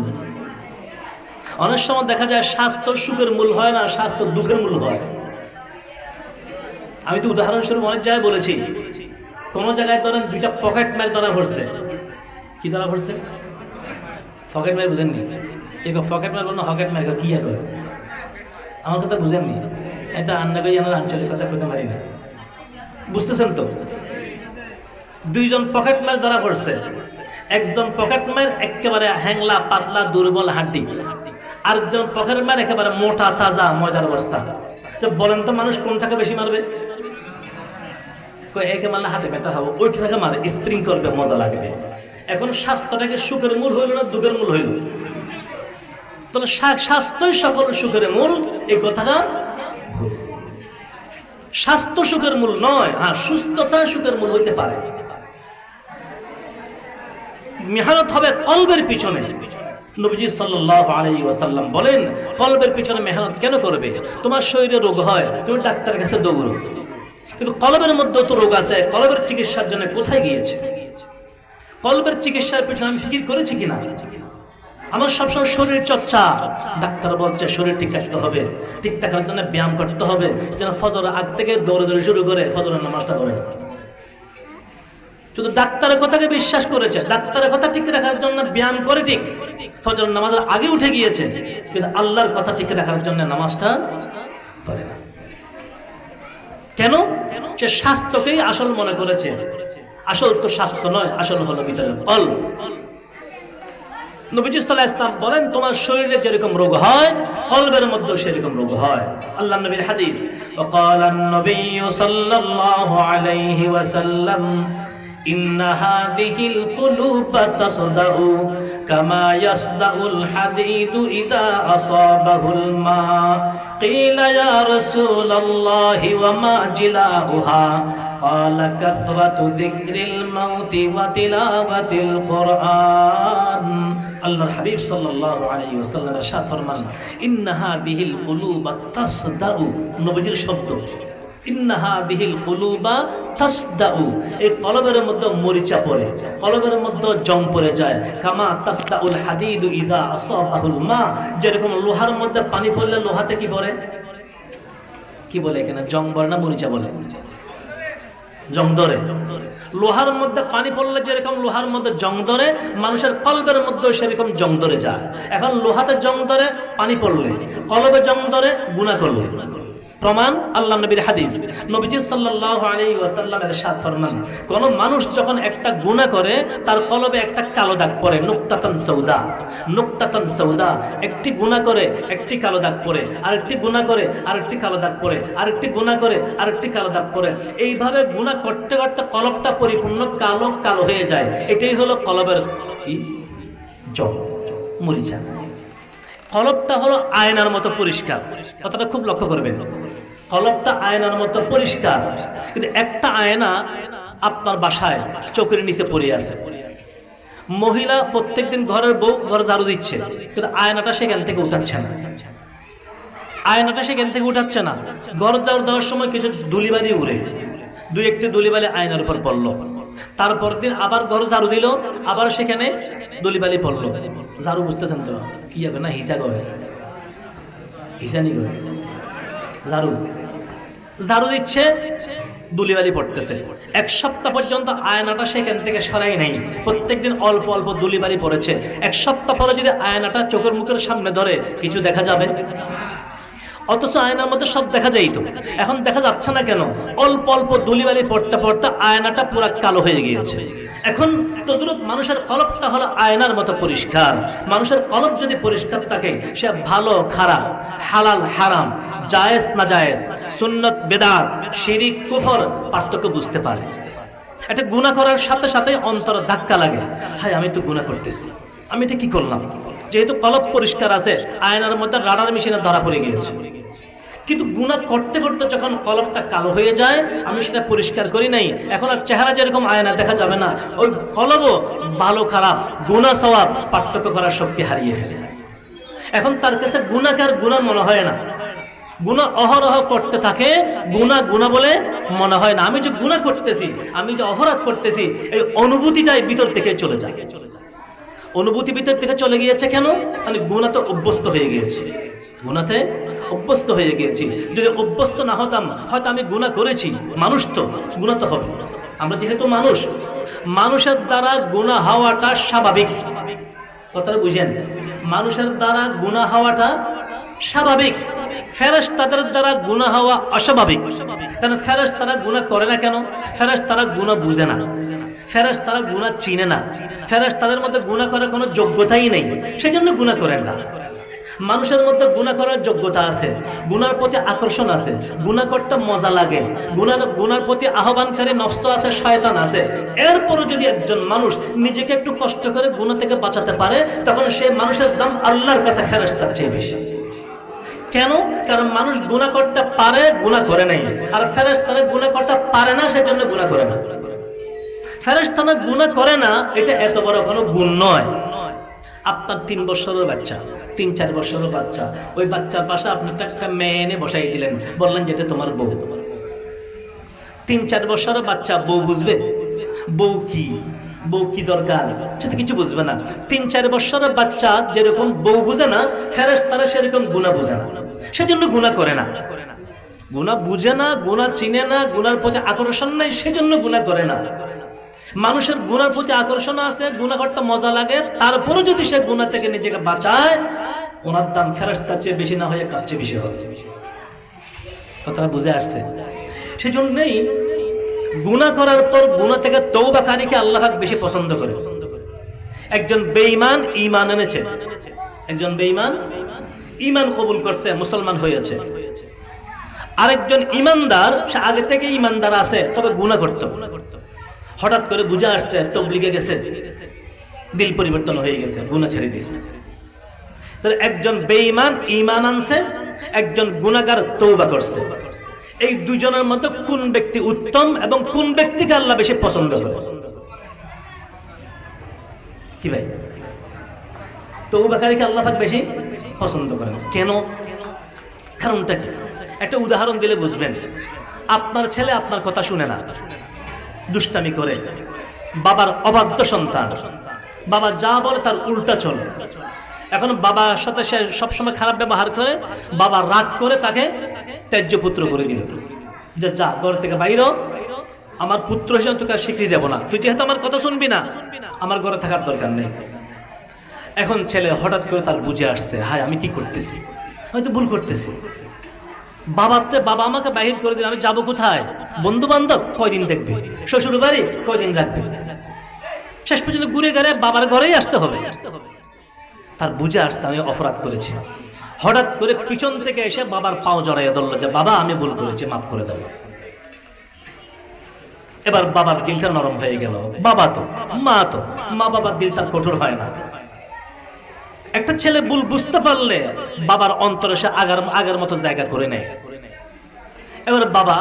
[SPEAKER 1] অনেক সময় দেখা যায় স্বাস্থ্য সুখের মূল হয় না, স্বাস্থ্য দুঃখের মূল হয়। আমি তো উদাহরণস্বরূপ অনেক জায়গায় বলেছি, কোন জায়গায় ধরেন দুইটা পকেট মার ধরা পড়ছে। কি ধরা পড়ছে? পকেট মার বুঝেননি? পকেট মার বলুন, হকেট মার কি করে? আমার কথা বুঝেননি? এটা আন্নাগাই আমার আঞ্চলিক কথা বলতে পারি না, বুঝতেছেন তো? দুইজন পকেট মার ধরা পড়ছে। একজন পকেট মার একেবারে হ্যাংলা পাতলা দুর্বল হাড্ডি, আরেকজন পকেট মার একেবারে মোটা তাজা ময়দার অবস্থা। বলেন তো মানুষ কোনটাকে বেশি মারবে? একে মারলে হাতে ব্যথা খাবো, ওইটাকে মারে স্প্রিং করবে, মজা লাগবে। এখন স্বাস্থ্যটাকে সুখের মূল হইল না দুঃখের মূল হইল? তাহলে স্বাস্থ্যই সকল সুখের মূল, এই কথাটা ভুল। স্বাস্থ্য সুখের মূল নয়, আর সুস্থতা সুখের মূল হইতে পারে। মেহনত হবে কলবের পিছনে। নবীজি সাল্লাল্লাহু আলাইহি ওয়াসাল্লাম বলেন, কলবের পিছনে মেহনত কেন করবে? তোমার শরীরে রোগ হয়, তুমি ডাক্তারের কাছে দৌড়ো, কিন্তু কলবের মধ্যে তো রোগ আছে। কলবের চিকিৎসার জন্য কোথায় গিয়েছে? কলবের চিকিৎসার পিছনে আমি ফিকির করেছি কিনা? আমার সবসময় শরীর চর্চা। ডাক্তার বলছে শরীর ঠিক রাখতে হবে, ঠিক থাকার জন্য ব্যায়াম করতে হবে, যেন ফজর আগ থেকে দৌড়ে দৌড়ে শুরু করে ফজরের নামাজটা করে। শুধু ডাক্তারের কথাকে বিশ্বাস করেছে, ডাক্তারের কথা ঠিক রাখার জন্য ব্যায়াম করে ঠিক, ফজর নামাজের আগে উঠে গিয়েছে, কিন্তু আল্লাহর কথা ঠিক রাখার জন্য নামাজটা পড়ে না। কেন? সে স্বাস্থ্যকেই আসল মনে করেছে। আসল তো স্বাস্থ্য নয়, আসল হলো ভিতরের ফল। নবীজি সাল্লাল্লাহু আলাইহি ওয়াসাল্লাম বলেন, তোমার শরীরে যেরকম রোগ হয় কলবের মধ্যেও সেরকম রোগ হয়। আল্লাহর নবীর হাদিস, وقال النبي صلى الله عليه وسلم إن هذه القلوب تصدأ كما يصدأ الحديد إذا أصابه الماء قيل يا رسول الله وما جلاؤها قال كثرة ذكر الموت وتلاوة القرآن। আল্লাহর হাবিব সাল্লাল্লাহু আলাইহি ওয়াসাল্লাম ইরশাদ ফরমান, ইন্না হাযিহিল কুলুবা তাসদাউ, নবীজির শব্দ, ইন্না হাযিহিল কুলুবা তাসদাউ, এই কলবের মধ্যে মরিচা পড়ে, কলবের মধ্যে জং পড়ে যায়। কামা তাসদাউল হাদিদু ইযা আসাবাহুল মা, যেরকম লোহার মধ্যে পানি পড়লে লোহাতে কি পড়ে, কি বলে এখানে, জং পড়ে না মরিচা বলে? জং ধরে। লোহার মধ্যে পানি পড়লে যেরকম লোহার মধ্যে জং ধরে, মানুষের কলবের মধ্যে সেরকম জং ধরে যায়। এখন লোহাতে জং ধরে পানি পড়লে, কলবে জং ধরে গুনাহ করলে। প্রমাণ আল্লাহর নবীর হাদিস, নবীজি সাল্লাল্লাহু আলাইহি ওয়াসাল্লামের ইরশাদ ফরমান, কোন মানুষ যখন একটা গুনাহ করে তার কলবে একটা কালো দাগ পড়ে, নুকতাতান সাউদা, নুকতাতান সাউদা, একটি গুনাহ করে একটি কালো দাগ পড়ে, আরেকটি গুনাহ করে আরেকটি কালো দাগ পড়ে, আরেকটি গুনাহ করে আরেকটি কালো দাগ পড়ে। এইভাবে গুনাহ করতে করতে কলবটা পরিপূর্ণ কালো কালো হয়ে যায়। এটাই হলো কলবের কি জং, মরিচা। কলবটা হলো আয়নার মতো পরিষ্কার, কথাটা খুব লক্ষ্য করবেন। কলবটা আয়নার মতো পরিষ্কার, কিন্তু একটা আয়না আপনার বাসায় চোখের নিচে পড়ে আছে। মহিলা প্রত্যেকদিন ঘরের বউ ঘরে ঝাড়ু দিচ্ছে, কিন্তু আয়নাটা সেখান থেকে উঠাচ্ছে না, আয়নাটা সেখান থেকে উঠাচ্ছে না। ঘর ঝাড়ু দেওয়ার সময় কিছু ধুলিবালি উড়ে, দুই একটি ধুলিবালি আয়নার উপর পড়লো, তারপর দিন আবার ঘর ঝাড়ু দিল, আবার সেখানে ধুলিবালি পড়লো। ঝাড়ু বুঝতেছেন তো কি হবে না, হিসা করে, হিসানি করে ঝাড়ু ঝাড়ু দিচ্ছে, ধুলিবালি পড়তেছে। এক সপ্তাহ পর্যন্ত আয়নাটা সেখান থেকে সরাই নাই, প্রত্যেকদিন অল্প অল্প ধুলিবালি পড়েছে। এক সপ্তাহ পরে যদি আয়নাটা চোখের মুখের সামনে ধরে কিছু দেখা যাবে? অথচ আয়নার মধ্যে সব দেখা যাইত, এখন দেখা যাচ্ছে না কেন? অল্প অল্প ধুলিবালি পড়তে পড়তে আয়নাটা পুরো কালো হয়ে গিয়েছে। এখন তদ্রুপ মানুষের কলবটা হলো আয়নার মতো পরিষ্কার। মানুষের কলব যদি পরিষ্কার থাকে, সে ভালো খারাপ, হালাল হারাম, জায়েজ না জায়েজ, সুন্নত বেদাত, শিরিক কুফর পার্থক্য বুঝতে পারে। এটা গুনাহ করার সাথে সাথে অন্তরে ধাক্কা লাগে, হায় আমি তো গুনাহ করতেছি, আমি এটা কি করলাম? যেহেতু কলব পরিষ্কার আছে, আয়নার মধ্যে রাডার মেশিনে ধরা পড়ে গিয়েছে। কিন্তু গুনাহ করতে করতে যখন কলবটা কালো হয়ে যায়, আমি সেটা পরিষ্কার করি নাই, এখন আর চেহারা যেরকম আয়না দেখা যাবে না, ওই কলবও ভালো খারাপ, গুনাহ সওয়াব পার্থক্য করার শক্তি হারিয়ে ফেলে। এখন তার কাছে গুনাহকার গুনাহ মনে হয় না, গুনাহ অহরহ করতে থাকে, গুনাহ গুনাহ বলে মনে হয় না। আমি যে গুনাহ করতেছি, আমি যে অপরাধ করতেছি, এই অনুভূতিটাই ভিতর থেকে চলে যায়। অনুভূতি ভিতর থেকে চলে গিয়েছে কেন? মানে গুনাহতে অভ্যস্ত হয়ে গিয়েছে, গুনাহতে অভ্যস্ত হয়ে গিয়েছি। যদি অভ্যস্ত না হতাম, হয়তো আমি গুনাহ করেছি, মানুষ তো গুনাহ তো হবে। আমরা যেহেতু মানুষ, মানুষের দ্বারা গুনাহ হওয়াটা স্বাভাবিক, কথাটা বুঝেন, মানুষের দ্বারা গুনাহ হওয়াটা স্বাভাবিক। ফেরেশতাদের দ্বারা গুনাহ হওয়া অস্বাভাবিক, কারণ ফেরেশতারা গুনাহ করে না কেন? ফেরেশতারা গুনাহ বুঝে না, ফেরেশতারা গুনাহ চিনে না, ফেরেশতাদের মধ্যে গুনাহ করার কোনো যোগ্যতাই নেই, সেজন্য গুনাহ করেন না। মানুষের মধ্যে গুনাহ করার যোগ্যতা আছে, গুনার প্রতি আকর্ষণ আছে, গুনাহ করতে মজা লাগে, গুনার প্রতি আহ্বানকারী নফস আছে, শয়তান আছে। এরপরও যদি একজন মানুষ নিজেকে একটু কষ্ট করে গুনাহ থেকে বাঁচাতে পারে, তখন সেই মানুষের দাম আল্লাহর কাছে ফেরেশতার চেয়ে বেশি। কেন? কারণ মানুষ গুনাহ করতে পারে, গুনাহ করে নাই, আর ফেরেশতারা গুনাহ করতে পারে না, সেজন্য গুনাহ করে না। ফেরেশতারা গুনাহ করে না, এটা এত বড় কোনো গুণ নয়। আপনার 3 বছরের বাচ্চা, 3-4 বছরের বাচ্চা, ওই বাচ্চার পাশে আপনি একটা মেয়ে এনে বসাই দিলেন, বললেন যেটা তোমার বউ। 3-4 বছরের বাচ্চা বউ বুঝবে? বউ কি, বউ কি দরকার, সেটা কিছু বুঝবে না। 3-4 বছরের বাচ্চা যেরকম বউ বুঝে না, ফেরেশতারা সেরকম গুনাহ বুঝে না, সেজন্য গুনাহ করে না। গুনাহ বুঝে না, গুনাহ চিনে না, গুনার প্রতি আকর্ষণ নাই, সেজন্য গুনাহ করে না। মানুষের গুনার প্রতি আকর্ষণ আছে, গুনাহ করতে মজা লাগে, তারপরও যদি সে গুনাহ থেকে নিজেকে বাঁচায়, ওনার দাম ফেরেশতার চেয়ে বেশি না হয়ে কার চেয়ে বেশি হবে। কথাটা বুঝে আসছে? সেজন্যই গুনাহ করার পর গুনাহ থেকে তওবাকারীকে আল্লাহ পাক বেশি পছন্দ করে। একজন বেঈমান ঈমান এনেছে, একজন বেঈমান ঈমান কবুল করছে, মুসলমান হয়েছে। আরেকজন ঈমানদার, সে আগে থেকে ঈমানদার আছে, তবে গুনাহ করত, হঠাৎ করে বুঝে আসছে, তাবলীগে গেছে, দিল পরিবর্তন হয়ে গেছে, গুনাহ ছেড়ে দিয়েছে। তাহলে একজন বেঈমান ঈমান আনছে, একজন গুনাহগার তওবা করছে। এই দুজনের মধ্যে কোন ব্যক্তি উত্তম এবং কোন ব্যক্তিকে আল্লাহ বেশি পছন্দ করে? কি ভাই? তওবাকারীকে আল্লাহ পাক বেশি পছন্দ করেন। কেন? কারণটা কি? একটা উদাহরণ দিলে বুঝবেন। আপনার ছেলে আপনার কথা শুনে না, দুষ্টামি করে, বাবার অবাধ্য সন্তান, বাবা যা বলে তার উল্টা চলে। এখন বাবার সাথে সে সবসময় খারাপ ব্যবহার করে, বাবা রাগ করে তাকে ত্যায্য পুত্র করে দিল, যে যা ঘর থেকে বাইরে, আমার পুত্র হিসেবে তোকে স্বীকৃতি দেবো না, তুই যেহেতু আমার কথা শুনবি না, আমার ঘরে থাকার দরকার নেই। এখন ছেলে হঠাৎ করে তার বুঝে আসছে, হায় আমি কি করতেছি, হয়তো ভুল করতেছি। বাবা আমাকে বাহির করে দিল, আমি যাবো কোথায়? বন্ধু বান্ধব কয়দিন দেখবে, শ্বশুর বাড়ি কয়দিন রাখবে, শেষ পর্যন্ত ঘুরে গেলে বাবার ঘরেই আসতে হবে। তার বুঝে আসছে আমি অপরাধ করেছি। হঠাৎ করে পিছন থেকে এসে বাবার পাও জড়াইয়া ধরল, যে বাবা আমি ভুল করেছি, মাফ করে দাও। এবার বাবার দিলটা নরম হয়ে গেল। মা বাবার দিল তার কঠোর হয় না। একটা ছেলে ভুল বুঝতে পারলে বাবার অন্তরে সে আগের মতো জায়গা করে নেয়। এবার বাবা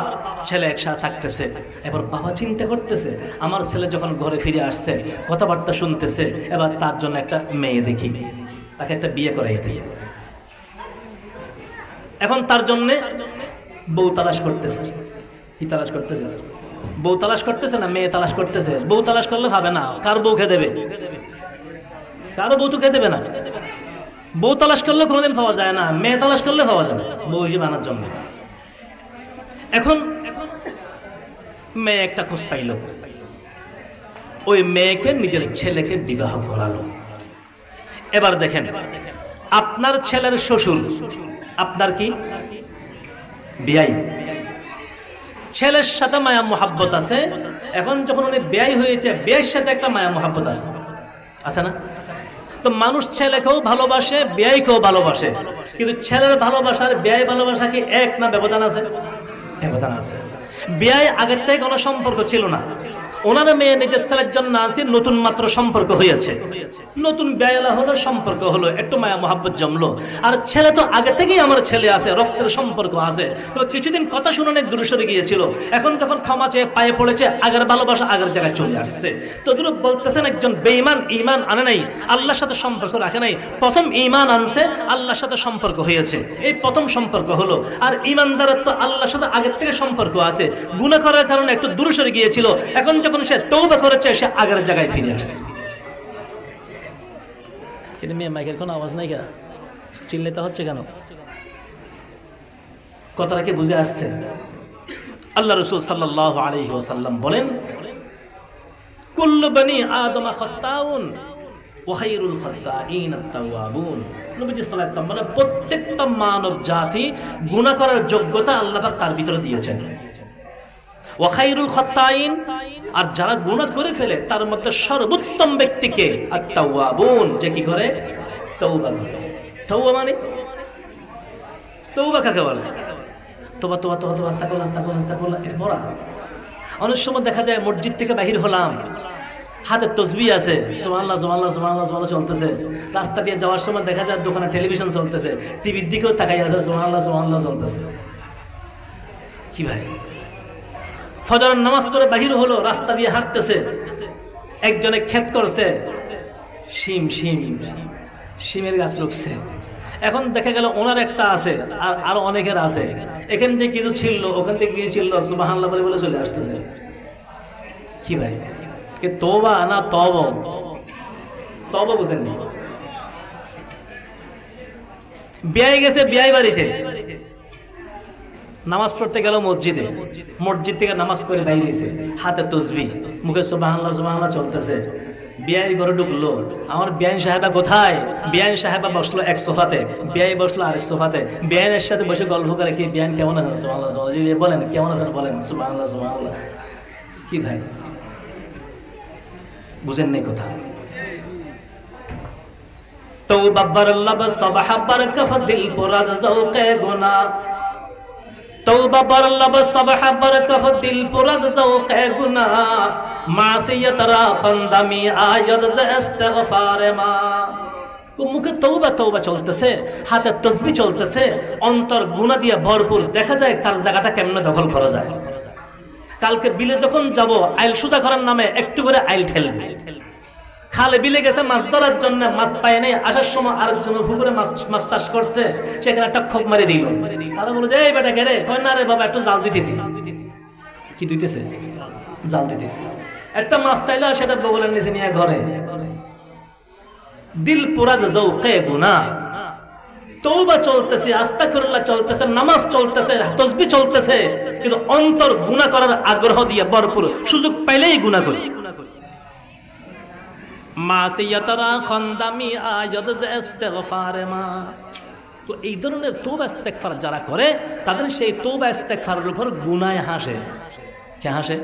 [SPEAKER 1] ছেলে একসাথে থাকতেছে, এবার বাবা চিন্তা করতেছে, আমার ছেলে যখন ঘরে ফিরে আসছে, কথাবার্তা শুনতেছে, এবার তার জন্য একটা মেয়ে দেখি, তাকে একটা বিয়ে করাই দিই। এখন তার জন্য বউ তালাশ করতেছে। কি তালাশ করতেছে? বউ তালাশ করতেছে না মেয়ে তালাশ করতেছে? বউ তালাশ করলে হবে না, কার বউ খেয়ে দেবে? কারো বউ তো খেয়ে দেবে না। বউ তালাশ করলে কোনোদিন পাওয়া যায় না, মেয়ে তালাশ করলে পাওয়া যাবে বউ হিসেবে আনার জন্য। এখন মেয়ে একটা খোঁজ পাইল, ওই মেয়েকে নিজের ছেলেকে বিবাহ করালো। এবার দেখেন, আপনার ছেলের শ্বশুর আপনার কি বিয়াই, ছেলের সাথে মায়া মোহাব্বত আছে। এখন যখন উনি বিয়াই হয়েছে, বিয়ের সাথে একটা মায়া মোহাব্বত আছে না? তো মানুষ ছেলেকেও ভালোবাসে, বিয়াইকেও ভালোবাসে, কিন্তু ছেলের ভালোবাসার বিয়াই ভালোবাসা কি এক না ব্যবধান আছে? ব্যবধান আছে। বিয়াই আগের থেকে কোনো সম্পর্ক ছিল না, ওনার মেয়ে নিজের ছেলের জন্য আছে, নতুন মাত্র সম্পর্ক হয়েছে, নতুন বিয়াইলা হলো, সম্পর্ক হলো, একটু মায়া মোহাব্বত জমলো। আর ছেলে তো আগে থেকেই আমার ছেলে আছে, রক্তের সম্পর্ক আছে। তো কিছুদিন কথা শুনে অনেক দূরে সরে গিয়েছিল, এখন যখন ক্ষমা চেয়ে পায়ে পড়েছে, আগের ভালোবাসা আগের জায়গায় চলে আসছে। তো দূর বলতেছেন একজন বেঈমান ঈমান আনে নাই, আল্লাহর সাথে সম্পর্ক রাখে নাই, প্রথম ঈমান আনছে, আল্লাহর সাথে সম্পর্ক হয়েছে, এই প্রথম সম্পর্ক হলো। আর ঈমানদারের তো আল্লাহর সাথে আগের থেকে সম্পর্ক আছে, গুনাহ করার কারণে একটু দূরে সরে গিয়েছিল, এখন যখন সে তওবা করেছে, সে আগের জায়গায় ফিরে আসছে। কিন্তু মেয়ে মাইকের কোনো আওয়াজ নাই কেন? চিল্লাতে হচ্ছে কেন? কথাটা কি বুঝে আসছে? আল্লাহ রাসূল সাল্লাল্লাহু আলাইহি ওয়াসাল্লাম বলেন, কুল্লু বনি আদম খাত্তাউন ওয়া খায়রুল খাত্তাইন আত-তাওয়াবুন। নবীজি সাল্লাল্লাহু আলাইহি ওয়াসাল্লাম বলেন, প্রত্যেকটা মানব জাতি গুনাহ করার যোগ্যতা আল্লাহ পাক তার ভিতরে দিয়েছেন। ওয়া খায়রুল খাত্তাইন, আর যারা গুনাহ করে ফেলে তার মধ্যে সর্বোত্তম ব্যক্তিকে আত-তাওয়াবুন, যে কি করে? তওবা করে। তওবা মানে তওবা কাকে বলে? তওবা আস্তাগফিরুল্লাহ, এটা পড়া। অনেক সময় দেখা যায় মসজিদ থেকে বাহির হলাম, হাতে তাসবিহ আছে, সুবহানাল্লাহ সুবহানাল্লাহ সুবহানাল্লাহ সুবহানাল্লাহ চলতেছে, রাস্তা দিয়ে যাওয়ার সময় দেখা যায় দোকানে টেলিভিশন চলতেছে, টিভির দিকেও তাকাই আছে, সুবহানাল্লাহ সুবহানাল্লাহ চলতেছে। কি ভাই, ফজরের নামাজ পড়ে বাহির হলো, রাস্তা দিয়ে হাঁটতেছে, একজনে ক্ষেত করছে, শিমের গাছ রুখছে। এখন দেখা গেল ওনার একটা আছে, আর আরো অনেকের আছে, এখান থেকে কিছু ছিল, ওখান থেকে কিছু ছিল, সুবহানাল্লাহ বলে বলে চলে আসতেছে। কি ভাই, এ তওবা না তওবা? তওবা বুঝেননি? বিয়ে গেছে বিয়ে বাড়িতে, নামাজ পড়তে গেল মসজিদে, মসজিদ থেকে নামাজ পড়ে বাইরেছে, হাতে তসবিহ, মুখে সুবহানাল্লাহ সুবহানাল্লাহ চলতেছে। বিআই ঘরে ঢুকলো, আমার বিআইন সাহেবা কোথায়? বিআইন সাহেবা বসলো এক সোফাতে, বিআই বসলো আরেক সোফাতে, বিআইনের সাথে বসে গল্প করে, কি বিআইন কেমন আছেন? সুবহানাল্লাহ সুবহানাল্লাহ বলেন, কেমন আছেন বলেন, সুবহানাল্লাহ সুবহানাল্লাহ। কি ভাই বুঝেন নাই কথা? তওবা বারল্লাহ সাবাহ বারকাফ দিল পুরাদ জওকে গুনা, তওবা বারল্লাহ সাবাহ বারকাফ দিল পুরাদ জওকে গুনা, মাসিয়াত রা খন্দামি আয়াত জ ইস্তিগফার মা। মুখে তওবা তওবা চলতেছে, হাতে তাসবিহ চলতেছে, অন্তর গুনাহ দিয়ে ভরপুর। দেখা যায় কার জায়গাটা কেমনে দখল করা যায়। কালকে বিলে যখন যাব, আইল সুজা করার নামে একটু করে আইল ঠেলবে। খালে বিলে গেছে মাছ ধরার জন্য, মাছ পায় নাই, আসার সময় আরেকজন পুকুরে মাছ চাষ করছে, সেখানে একটা খোপ মারি দিল। তারা বলে যে এই বেটা ঘেরে, কয় না রে বাবা একটু জাল দিতেছি। কি দিতেছে? জাল দিতেছি। একটা মাছ পাইলে সেটা বগলের নিচে নিয়ে ঘরে। দিল পুরা জওকে গুনা, তওবা চলতেছে, আস্তাগফিরুল্লাহ চলতেছে, নামাজ চলতেছে, তাসবিহ চলতেছে, কিন্তু অন্তর গুনাহ করার আগ্রহ দিয়ে ভরপুর। সুযোগ পাইলেই গুনাহ করি। মাসিয়াতরা খন্দামি আয়াত জ ইস্তিগফার মা। তো এই ধরনের তওবা ইস্তেগফার যারা করে, তাদের সেই তওবা ইস্তেগফারের উপর গুনায় হাসে। কে হাসে?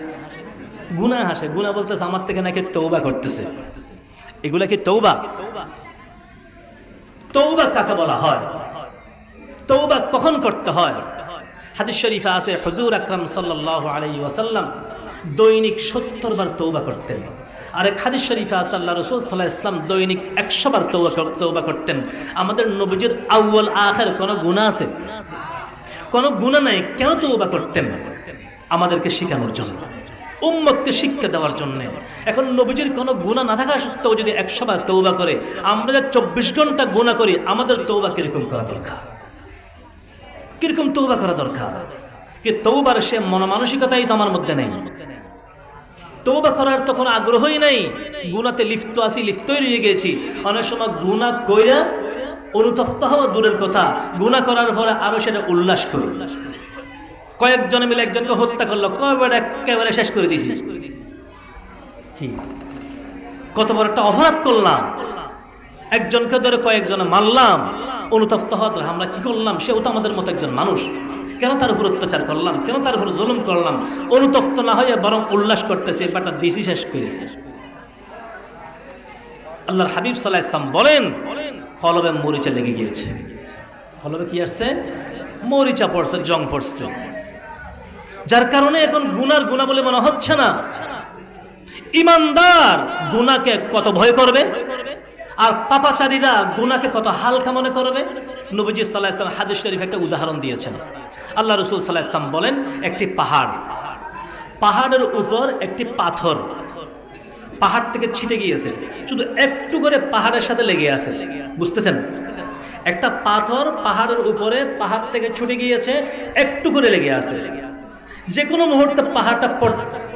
[SPEAKER 1] গুনায় হাসে। গুনাহ বলতেছে আমার থেকে নাকি তওবা করতেছে। এগুলা কি তওবা? তওবা কাকে বলা হয়? তওবা কখন করতে হয়? হাদিস শরীফে আছে হুজুর আকরাম সাল্লাল্লাহু আলাইহি ওয়াসাল্লাম দৈনিক 70 বার তওবা করতেন। আর এক হাদিস শরীফে আছে আল্লাহ রাসূল সাল্লাল্লাহু আলাইহি ওয়াসাল্লাম দৈনিক 100 বার তওবা করতেন। আমাদের নবীজির আউয়াল আখির কোনো গুনাহ আছে? কোনো গুনাহ নাই। কেন তওবা করতেন? আমাদেরকে শেখানোর জন্য, উম্মতকে শিক্ষা দেওয়ার জন্য। এখন নবীজির কোনো গুনাহ না থাকা সত্ত্বেও যদি 100 বার তওবা করে, আমরা যে 24 ঘন্টা গুনাহ করি, আমাদের তওবা কিরকম করা দরকার? কিরকম তওবা করা দরকার? কি তওবার সে মনোমানসিকতাই তো আমার মধ্যে নেই। তওবা করার তো কোনো আগ্রহই নাই। গুনাতে লিপ্ত আছি, লিপ্তই রয়ে গেছি। অনেক সময় গুনাহ কইরা অনুতপ্ত হওয়া দূরের কথা, গুনাহ করার পরে আরো সেটা উল্লাস করি। কয়েকজনে মিলে একজনকে হত্যা করলো, কয়বার একেবারে শেষ করে দিয়েছি। কি কত বড় একটা অপরাধ করলাম, একজনকে ধরে কয়েকজনে মারলাম। অনুতপ্ত হওয়া, আমরা কি করলাম? সেও তো আমাদের মতো একজন মানুষ, কেন তার উপর অত্যাচার করলাম, কেন তার উপর জুলুম করলাম? অনুতপ্ত না হয়ে বরং উল্লাস করতেছে, ব্যাটা দিছি শেষ করে। আল্লাহর হাবিব সাল্লাল্লাহু আলাইহি ওয়াসাল্লাম বলেন, কলবে মরিচা লেগে গিয়েছে। কলবে কি আসছে? মরিচা পড়ছে, জং পড়ছে, যার কারণে এখন গুনাহ বলে মনে হচ্ছে না। ইমানদার গুনাহকে কত ভয় করবে, আর পাপাচারীরা গুনাহকে কত হালকা মনে করবে। নবীজি সাল্লাল্লাহু আলাইহি ওয়াসাল্লাম হাদিস শরীফে একটা উদাহরণ দিয়েছেন। আল্লাহ রাসূল সাল্লাল্লাহু আলাইহি ওয়াসাল্লাম বলেন, একটি পাহাড়ের উপর একটি পাথর পাহাড় থেকে ছিটে গিয়েছে, শুধু একটু করে পাহাড়ের সাথে লেগে আছে। বুঝতেছেন? একটা পাথর পাহাড়ের উপরে, পাহাড় থেকে ছুটে গিয়েছে, একটু করে লেগে আছে। যে কোনো মুহূর্তে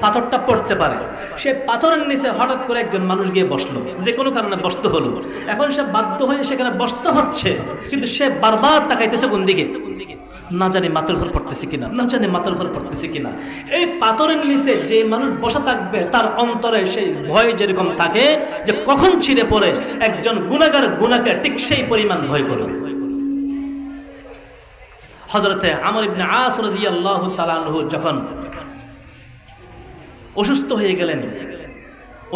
[SPEAKER 1] পাথরটা পড়তে পারে। সে পাথরের নিচে হঠাৎ করে একজন মানুষ গিয়ে বসলো, যে কোনো কারণে বসতে হলো। এখন সে বাধ্য হয়ে সেখানে বসতে হচ্ছে, কিন্তু সে বারবার তাকাইতেছে কোন দিকে? না জানি মাথার উপর পড়তেছে কিনা, না জানি মাথার উপর পড়তেছে কিনা। এই পাথরের নিচে যে মানুষ বসা থাকবে, তার অন্তরে সেই ভয় যেরকম থাকে যে কখন ছিঁড়ে পড়ে, একজন গুনাহগার গুনাহকে ঠিক সেই পরিমাণ ভয় করবে। হযরতে আমর ইবনে আস রাদিয়াল্লাহু তাআলা আনহু যখন অসুস্থ হয়ে গেলেন,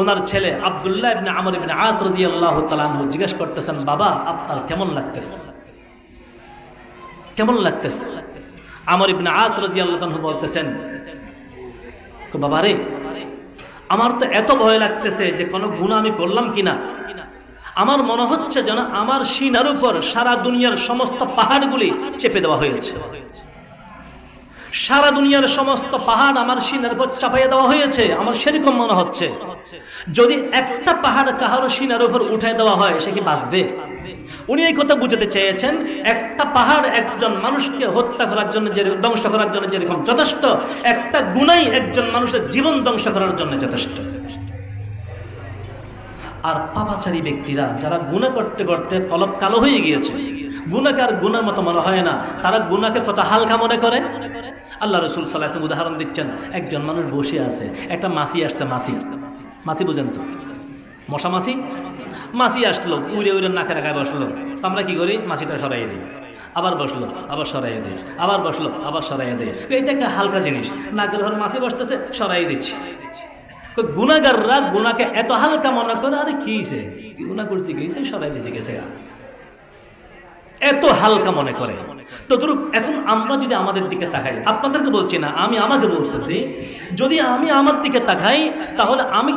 [SPEAKER 1] ওনার ছেলে আব্দুল্লাহ ইবনে আমর ইবনে আস রাদিয়াল্লাহু তাআলা আনহু জিজ্ঞেস করতেছেন, বাবা আপনার কেমন লাগতেছে? কেমন লাগতেছে? আমর ইবনে আস রাদিয়াল্লাহু আনহু বলতেছেন, বাবা রে, আমার তো এত ভয় লাগতেছে যে কোনো গুনাহ আমি করলাম কিনা। আমার মনে হচ্ছে যেন আমার সিনার উপর সারা দুনিয়ার সমস্ত পাহাড়গুলি চেপে দেওয়া হয়েছে। সারা দুনিয়ার সমস্ত পাহাড় আমার সিনার উপর চাপাইয়া দেওয়া হয়েছে। আমার সেরকম মনে হচ্ছে, যদি একটা পাহাড় কাহারো সিনার উপর উঠাই দেওয়া হয়, সে কি বাঁচবে? উনি এই কথা বুঝাতে চেয়েছেন, একটা পাহাড় একজন মানুষকে হত্যা করার জন্য, ধ্বংস করার জন্য যেরকম যথেষ্ট, একটা গুনাহই একজন মানুষের জীবন ধ্বংস করার জন্য যথেষ্ট। আর পাপাচারী ব্যক্তিরা যারা গুনাহ করতে করতে কলব কালো হয়ে গিয়েছে, গুনাহকে আর গুনার মতো মনে হয় না, তারা গুনাহকে কত হালকা মনে করে। আল্লাহ রাসূল সাল্লাল্লাহু আলাইহি ওয়াসাল্লাম উদাহরণ দিচ্ছেন, একজন মানুষ বসে আছে, একটা মাছি আসছে, মাছি বুঝেন তো, মশা মাছি। মাছি আসলো, উড়ে উড়ে নাকের গায়ে বসলো, তো আমরা কি করি, মাছিটা সরাইয়ে দিই, আবার বসলো, আবার সরাইয়ে দেয়, আবার বসলো, আবার সরাইয়ে দেয়। এইটাকে হালকা জিনিস, নাকের ধর মাছি বসতেছে, সরাইয়ে দিচ্ছি। গুনাহগাররা গুনাহকে এত হালকা মনে করে, আরে কি হইছে, গুনাহ করছি, কি হইছে, সরাই দিছে, গেছে, এত হালকা মনে করে। তো ধরুন এখন আমরা যদি আমাদের দিকে তাকাই, আপনাদেরকে বলছি না, আমি আমাকে বলতেছি, যদি আমি আমার দিকে তাকাই, তাহলে আমি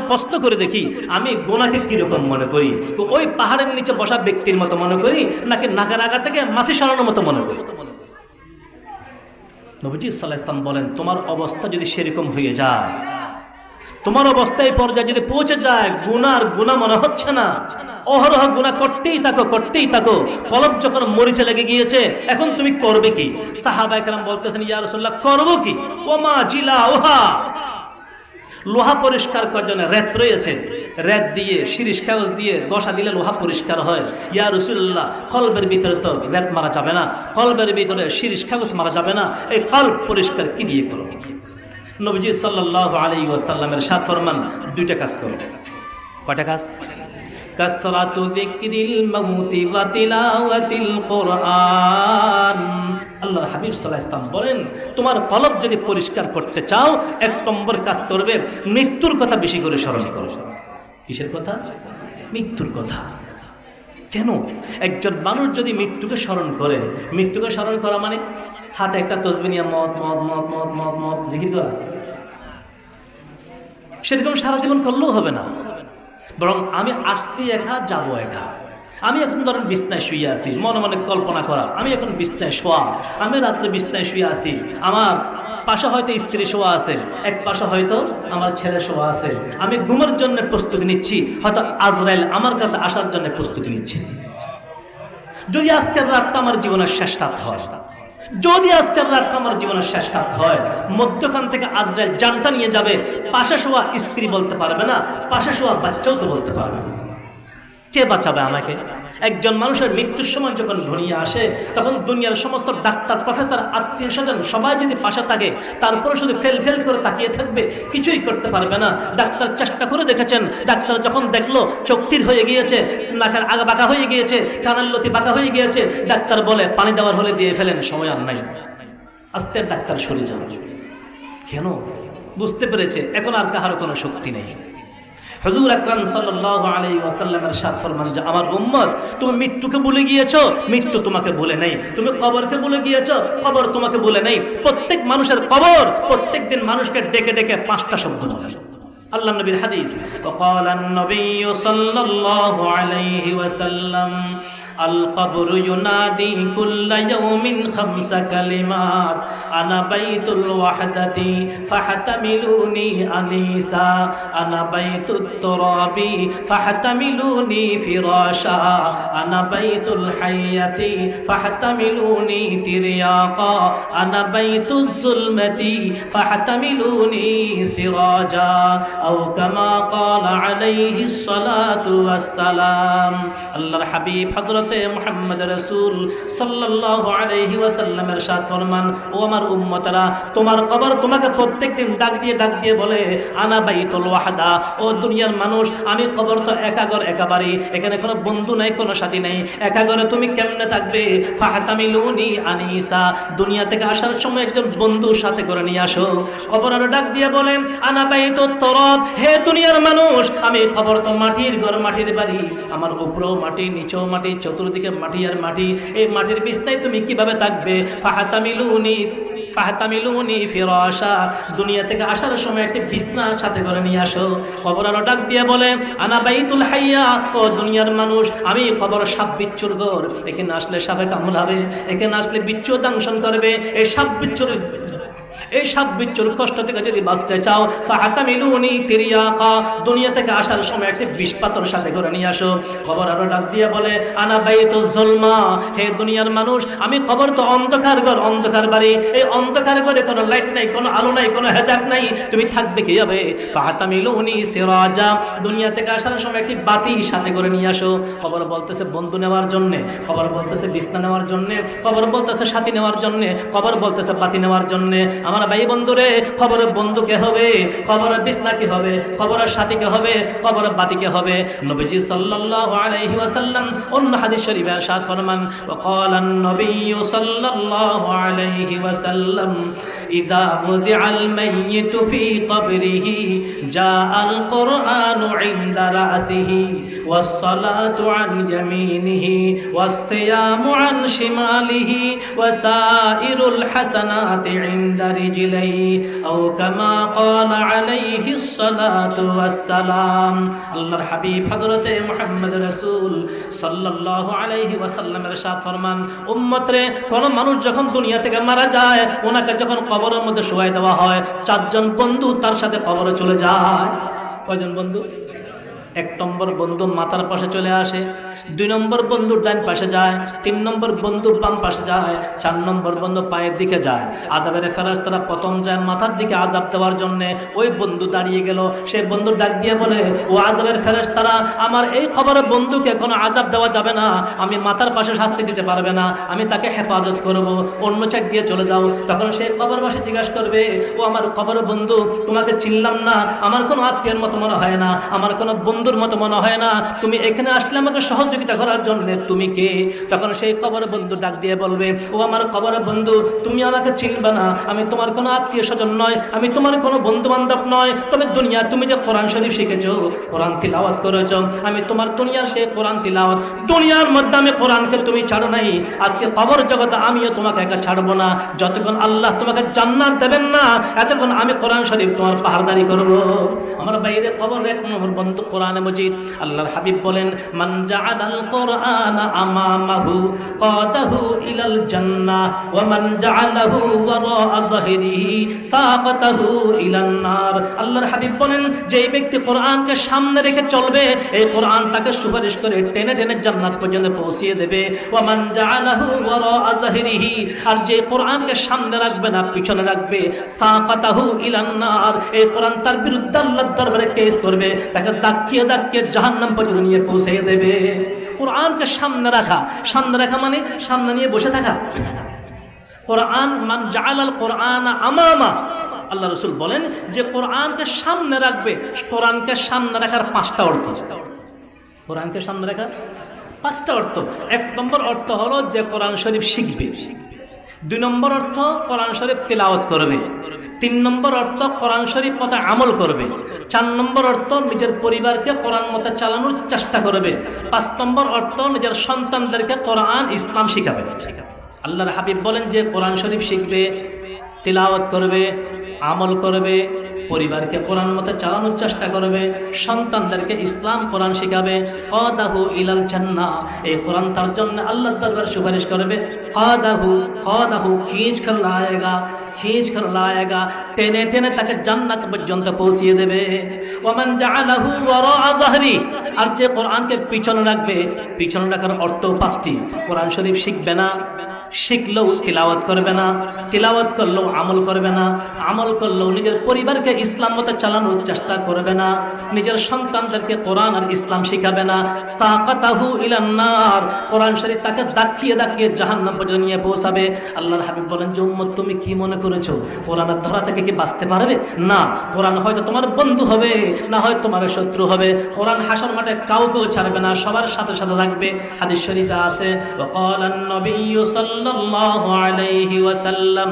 [SPEAKER 1] প্রশ্ন করে দেখি, আমি গুনাহকে কিরকম মনে করি। ওই পাহাড়ের নিচে বসা ব্যক্তির মতো মনে করি, নাকি নাকের আগা থেকে মাছি সরানোর মতো মনে করি। নবীজি সাল্লাল্লাহু আলাইহি ওয়াসাল্লাম বলেন, তোমার অবস্থা যদি সেরকম হয়ে যায়, তোমার অবস্থায় পর্যায়ে যদি পৌঁছে যায়, গুনাহ মনে হচ্ছে না, অহরহ গুনাহ করতেই থাকো, কলব যখন মরিচে লেগে গিয়েছে, এখন তুমি করবে কি? সাহাবায়ে কেরাম বলতেছেন, ইয়া রাসূলুল্লাহ, করব কি? ওমা জিলা ওহা, লোহা পরিষ্কার করার জন্য রেত রয়েছে, রেত দিয়ে শিরিষ কাগজ দিয়ে ঘষা দিলে লোহা পরিষ্কার হয়। ইয়া রাসূলুল্লাহ, কলবের ভিতরে তো রেত মারা যাবে না, কলবের ভিতরে শিরিষ কাগজ মারা যাবে না, এই কলব পরিষ্কার কি দিয়ে করো? নবীজি সাল্লাল্লাহু আলাইহি ওয়াসাল্লামের সাথ ফরমান, দুইটা কাজ করো। কয়টা কাজ? কাসরাতু যিকরিল মাউতি ওয়া তিলাওয়াতিল কুরআন। আল্লাহর হাবিব সাল্লাল্লাহু আলাইহি ওয়াসাল্লাম বলেন, তোমার কলব যদি পরিষ্কার করতে চাও, এক নম্বর কাজ করবে, মৃত্যুর কথা বেশি করে স্মরণ করো। কিসের কথা? মৃত্যুর কথা। কেন? একজন মানুষ যদি মৃত্যুকে স্মরণ করে, মৃত্যুকে স্মরণ করা মানে হাতে একটা তসবিহ নিয়ে মত মত মত মত মত মত জিকির করা, সেরকম সারা জীবন করলেও হবে না। বরং আমি আসছি একা, যাবো একা। আমি এখন ধরেন বিছনায় শুয়ে আছি, মনে মনে কল্পনা করা, আমি এখন বিছনায় শোয়া, আমি রাত্রে বিছনায় শুয়ে আছি, আমার পাশে হয়তো স্ত্রী শোয়া আছে, এক পাশে হয়তো আমার ছেলে শোয়া আছে, আমি ঘুমের জন্য প্রস্তুতি নিচ্ছি, হয়তো আজরাইল আমার কাছে আসার জন্য প্রস্তুতি নিচ্ছি। যদি আজকের রাতটা আমার জীবনের শেষ রাত হয়, মধ্যখান থেকে আজরাইল জানটা নিয়ে যাবে, পাশে শোয়া স্ত্রী বলতে পারবে না, পাশে শোয়া বাচ্চাও তো বলতে পারবে না, কে বাঁচাবে আমাকে? একজন মানুষের মৃত্যুর সময় যখন ঘনিয়ে আসে, তখন দুনিয়ার সমস্ত ডাক্তার, প্রফেসর, আত্মীয় স্বজন সবাই যদি পাশে থাকে, তারপরে শুধু ফেল করে তাকিয়ে থাকবে, কিছুই করতে পারবে না। ডাক্তার চেষ্টা করে দেখেছেন, ডাক্তার যখন দেখলো চোখ তীর হয়ে গিয়েছে, নাকের আগা বাঁকা হয়ে গিয়েছে, কানের লতি বাঁকা হয়ে গিয়েছে, ডাক্তার বলে পানি দেওয়ার হলে দিয়ে ফেলেন, সময় আর নাই, আস্তে ডাক্তার সরে যান। কেন? বুঝতে পেরেছে এখন আর কাহার কোনো শক্তি নেই। হুজুর আকরাম সাল্লাল্লাহু আলাইহি ওয়াসাল্লামের সাথ ফরমান যে, আমার উম্মত, তুমি মৃত্যুকে ভুলে গিয়েছো, মৃত্যু তোমাকে ভুলে নাই। তুমি কবরকে ভুলে গিয়েছো, কবর তোমাকে ভুলে নাই। প্রত্যেক মানুষের কবর প্রত্যেকদিন মানুষকে ডেকে ডেকে 5টা শব্দ বলে। আল্লাহ নবীর হাদিস, ওয়াকালান নবী সাল্লাল্লাহু আলাইহি ওয়াসাল্লাম, আল কবর ইউনাদি কুল্লা ইয়াউমিন 5 কালিমাত, আনা বাইতুল ওয়াহদাতি ফাহতামিলুনি আনিসা, আনা বাইতুত তুরাবি ফাহতামিলুনি ফিরাশা, আনা বাইতুল হায়াতি ফাহতামিলুনি তিরয়াকা, আনা বাইতুজ যুলমাতি ফাহতামিলুনি সিরাজা, আও কামা ক্বালা আলাইহিস সালাতু ওয়াস সালাম। আল্লাহর হাবিব হযরত মুহাম্মদ রাসূল সাল্লাল্লাহু আলাইহি ওয়াসাল্লামের সাথ ফরমান, ও আমার উম্মতরা, তোমার কবর তোমাকে প্রত্যেকদিন ডাক দিয়ে বলে, আনা বাইতুল ওয়াহদা, ও দুনিয়ার মানুষ, আমি কবর তো একা ঘর, একা বাড়ি, এখানে কোনো বন্ধু নাই, কোনো সাথী নাই, একা ঘরে তুমি কেমনে থাকবে? ফাহতামিলুনি আনিসা, দুনিয়া থেকে আসার সময় একজন বন্ধু সাথে করে নিয়ে আসো। কবর আর ডাক দিয়ে বলে, আনা বাইতুত তুরাব, হে দুনিয়ার মানুষ, আমি কবর তো মাটির ঘর, মাটির বাড়ি, আমার উপরেও মাটি, নিচেও মাটি, চতুর্দিকে মাটি আর মাটি, এই মাটির বিছনায় তুমি কিভাবে থাকবে? ফাহতামিলুনি ফিরাশা, দুনিয়া থেকে আসার সময় একটি বিছনা সাথে করে নিয়ে আসো। কবর আরো ডাক দিয়ে বলে, আনা বাইতুল হাইয়া, ও দুনিয়ার মানুষ, আমি কবর সাপ বিচ্ছুর ঘর, এখানে আসলে সাপে কামড়াবে, এখানে আসলে বিচ্ছু দংশন করবে, এই সাপ বিচ্ছুর এই সাত বিচ্ছুর কষ্ট থেকে যদি বাঁচতে চাও ফাহাতামিলুনি তিরিয়াকা, দুনিয়া থেকে আসার সময় একটি বিষ পাথর সাথে করে নিয়ে আসো। কবর আরো ডাক দিয়ে বলে আনা বাইতুজ জুলমা, হে দুনিয়ার মানুষ, আমি কবর তো অন্ধকার ঘর, অন্ধকার বাড়ি। এই অন্ধকার ঘরে কোনো লাইট নাই, কোনো আলো নাই, কোনো হেজাব নাই, তুমি থাকবে কি হবে? ফাহাতামিলুনি সিরাজা, দুনিয়া থেকে আসার সময় একটি বাতি সাথে করে নিয়ে আসো। কবর বলতেছে বন্ধু নেওয়ার জন্য, কবর বলতেছে বিছনা নেওয়ার জন্য, কবর বলতেছে সাথী নেওয়ার জন্য, কবর বলতেছে বাতি নেওয়ার জন্য। আমার ভাই বন্ধুরে, খবরের বন্ধু কে হবে? খবরের বিছনা কি হবে? খবরের সাথী কে হবে? খবরের বাতি কে হবে? নবীজি সাল্লাল্লাহু আলাইহি ওয়াসাল্লাম অন্য হাদিস শরীফে ارشاد ফরমান وقال النبي صلى الله عليه وسلم اذا وضع الميت في قبره جاء القرآن عند رأسه والصلاة عن يمينه والصيام عن شماله وسائر الحسنات عند رجليه أو كما قال عليه الصلاة والسلام। আল্লাহর হাবিব হযরত মুহাম্মদ রাসূল সাল্লাল্লাহু আলাইহি ওয়াসাল্লাম ارشاد ফরমান উম্মত রে, কোন মানুষ যখন দুনিয়া থেকে মারা যায়, ওনাকে যখন কবরের মধ্যে শোয়াই দেওয়া হয়, চারজন বন্ধু তার সাথে কবরে চলে যায়। কয়জন বন্ধু? এক নম্বর বন্ধু মাথার পাশে চলে আসে, দুই নম্বর বন্ধু ডান পাশে যায়, তিন নম্বর বন্ধু বাম পাশে যায়, চার নম্বর বন্ধু পায়ের দিকে যায়। আযাবের ফেরেশতারা প্রথম যায় মাথার দিকে আযাব দেওয়ার জন্য। ওই বন্ধু দাঁড়িয়ে গেল, সেই বন্ধু ডাক দিয়ে বলে ও আযাবের ফেরেশতারা, আমার এই কবরের বন্ধুকে কোনো আযাব দেওয়া যাবে না, আমি মাথার পাশে শাস্তি দিতে পারবে না, আমি তাকে হেফাজত করব, অন্য চাক দিয়ে চলে যাও। তখন সেই কবরবাসী জিজ্ঞাসা করবে ও আমার কবরের বন্ধু, তোমাকে চিনলাম না, আমার কোনো আত্মীয়ের মতো মনে হয় না, আমার কোনো বন্ধুর মতো মনে হয় না, তুমি এখানে আসলে আমাকে সহযোগিতা করার জন্য, তুমি কে? তখন সেই কবরের বন্ধু ডাক দিয়ে বলবে ও আমার কবরের বন্ধু, তুমি আমাকে চিনবে না, আমি তোমার কোনো আত্মীয় স্বজন নয়, আমি তোমার কোনো বন্ধু বান্ধব নয়, তবে দুনিয়া তুমি যে কোরআন শরীফ শিখেছো, কোরআন তিলাওয়াত করেছো, আমি তোমার দুনিয়ার সেই কোরআন তিলাওয়াত, দুনিয়ার মধ্যে আমি কোরআনকে তুমি ছাড়ো নাই, আজকে কবর জগতে আমিও তোমাকে একা ছাড়বো না, যতক্ষণ আল্লাহ তোমাকে জান্নাত দেবেন না এতক্ষণ আমি কোরআন শরীফ তোমার পাহাড়দারি করবো। আমার বাইরে কবর এক নম্বর বন্ধু কোরআন মজিদ। আল্লাহর হাবিব বলেন মান জাআলাল কুরআনা আমামাহু কাদাহু ইলাল জান্নাহ ওয়া মান জাআলাহু ওয়ারাআ যাহরিহি সাকাতাহু ইলান নার। আল্লাহর হাবিব বলেন যে ব্যক্তি কোরআনকে সামনে রেখে চলবে, এই কোরআন তাকে সুপারিশ করে টেনে টেনে জান্নাত পর্যন্ত পৌঁছিয়ে দেবে। ওয়া মান জাআলাহু ওয়ারাআ যাহরিহি, আর যে কোরআনকে সামনে রাখবে না পিছনে রাখবে, সাকাতাহু ইলান নার, এই কোরআন তার বিরুদ্ধে আল্লাহর দরবারে কেস করবে, তাকে দাকিয়ে দাকিয়ে জাহান্নাম পর্যন্ত নিয়ে পৌঁছে দেবে। কোরআনকে সামনে রাখা, সামনে রাখা মানে সামনে নিয়ে বসে থাকা। কোরআন মান জাআলাল কুরআনা আমামা, আল্লাহ রাসূল বলেন যে কোরআনকে সামনে রাখবে। কোরআনকে সামনে রাখার পাঁচটা অর্থ। কোরআনকে সামনে রাখার পাঁচটা অর্থ। এক নম্বর অর্থ হলো যে কোরআন শরীফ শিখবে। দুই নম্বর অর্থ কোরআন শরীফ তিলাওয়াত করবে। তিন নম্বর অর্থ কোরআন শরীফ মতো আমল করবে। চার নম্বর অর্থ নিজের পরিবারকে কোরআন মতো চালানোর চেষ্টা করবে। পাঁচ নম্বর অর্থ নিজের সন্তানদেরকে কোরআন ইসলাম শিখাবে। আল্লাহর হাবিব বলেন যে কোরআন শরীফ শিখবে, তিলাওয়াত করবে, আমল করবে, পরিবারকে কোরআন মতে চালানোর চেষ্টা করবে, সন্তানদেরকে ইসলাম কোরআন শিখাবে, কাদাহু ইলাল জান্নাহ, এই কোরআন তার জন্য আল্লাহর দরবারে সুপারিশ করবে। কাদাহু খিঁচ কর লায়েগা, খিঁচ কর লায়েগা, টেনে টেনে তাকে জান্নাত পর্যন্ত পৌঁছিয়ে দেবে। ওমান জাআলাহু ওয়ারাআ যাহরি, আর যে কোরআনকে পিছনে রাখবে, পিছনে রাখার অর্থ পাঁচটি। কোরআন শরীফ শিখবে না, শিখলেও তিলাওয়াত করবে না, তিলাওয়াত করলেও আমল করবে না, আমল করলেও নিজের পরিবারকে ইসলাম মতে চালানোর চেষ্টা করবে না, নিজের সন্তানদেরকে কোরআন আর ইসলাম শিখাবে না। সাকাতাহু ইলান নার, কোরআন শরীফ তাকে দাকিয়ে দাকিয়ে জাহান্নাম পর্যন্ত নিয়ে পৌঁছাবে। আল্লাহর হাবিব বলেন যে উম্মত তুমি কি মনে করেছো কোরআনের ধরা থেকে কি বাঁচতে পারবে? না, কোরআন হয়তো তোমার বন্ধু হবে, না হয় তোমার শত্রু হবে। কোরআন হাসর মাঠে কাউকেও ছাড়বে না, সবার সাথে সাথে থাকবে। হাদিস শরীফে আছে ওয়াকালান নবিয়্যু সাল্লাল্লাহু আলাইহি ওয়াসাল্লাম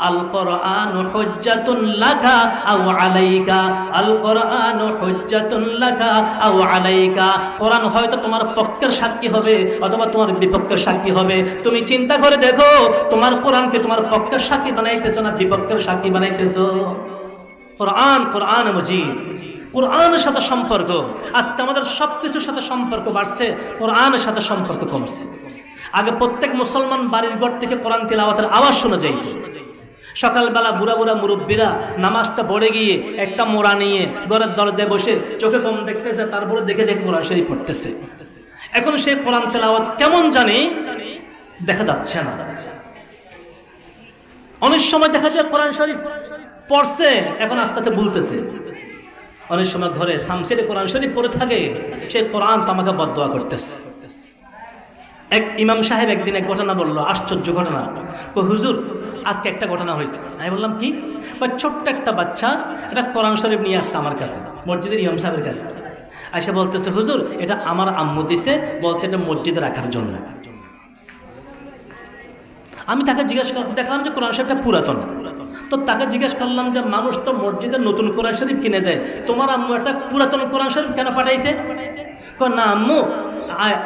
[SPEAKER 1] আল কুরআনু হুজ্জাতুন লাকা আও আলাইকা, আল কুরআনু হুজ্জাতুন লাকা আও আলাইকা, কোরআন হয়তো তোমার পক্ষের সাক্ষী হবে অথবা তোমার বিপক্ষের সাক্ষী হবে। তুমি চিন্তা করে দেখো তোমার কোরআনকে তোমার পক্ষের সাক্ষী বানাইতেছো না বিপক্ষের সাক্ষী বানাইতেছো? কোরআন, কোরআন মজিদ, কোরআনের সাথে সম্পর্ক। আজকে আমাদের সবকিছুর সাথে সম্পর্ক বাড়ছে, কোরআনের সাথে সম্পর্ক কমছে। আগে প্রত্যেক মুসলমান বাড়ির ঘর থেকে কোরআন তিলাওয়াতের আওয়াজ শোনা যাইত, সকালবেলা বুড়া বুড়া মুরব্বীরা নামাজটা পড়ে গিয়ে একটা মোড়া নিয়ে ঘরের দরজায় বসে চোখে কম দেখতেছে, তারপরে দেখে দেখে কোরআন শরীফ পড়তেছে। এখন সে কোরআন তেলাওয়াত কেমন জানি দেখা যাচ্ছে না। অনেক সময় দেখা যায় কোরআন শরীফ পড়ছে, এখন আস্তে আস্তে ভুলতেছে। অনেক সময় ঘরে সামসিরে কোরআন শরীফ পড়ে থাকে, সে কোরআন তো আমাকে বদদোয়া করতেছে। এক ইমাম সাহেব একদিন এক ঘটনা বললো, আশ্চর্য ঘটনা। হুজুর আজকে একটা ঘটনা হয়েছে। আমি বললাম কি? ছোট্ট একটা বাচ্চা এটা কোরআন শরীফ নিয়ে আসছে আমার কাছে, মসজিদের ইমাম সাহেবের কাছে। এসে বলতেছে, হুজুর এটা আমার আম্মু দিছে, বলছে এটা মসজিদে রাখার জন্য। আমি তাকে জিজ্ঞাসা করলাম, দেখলাম যে কোরআন শরীফটা পুরাতন, তো তাকে জিজ্ঞেস করলাম যে মানুষ তো মসজিদে নতুন কোরআন শরীফ কিনে দেয়, তোমার আম্মু একটা পুরাতন কোরআন শরীফ কেন পাঠাইছে? না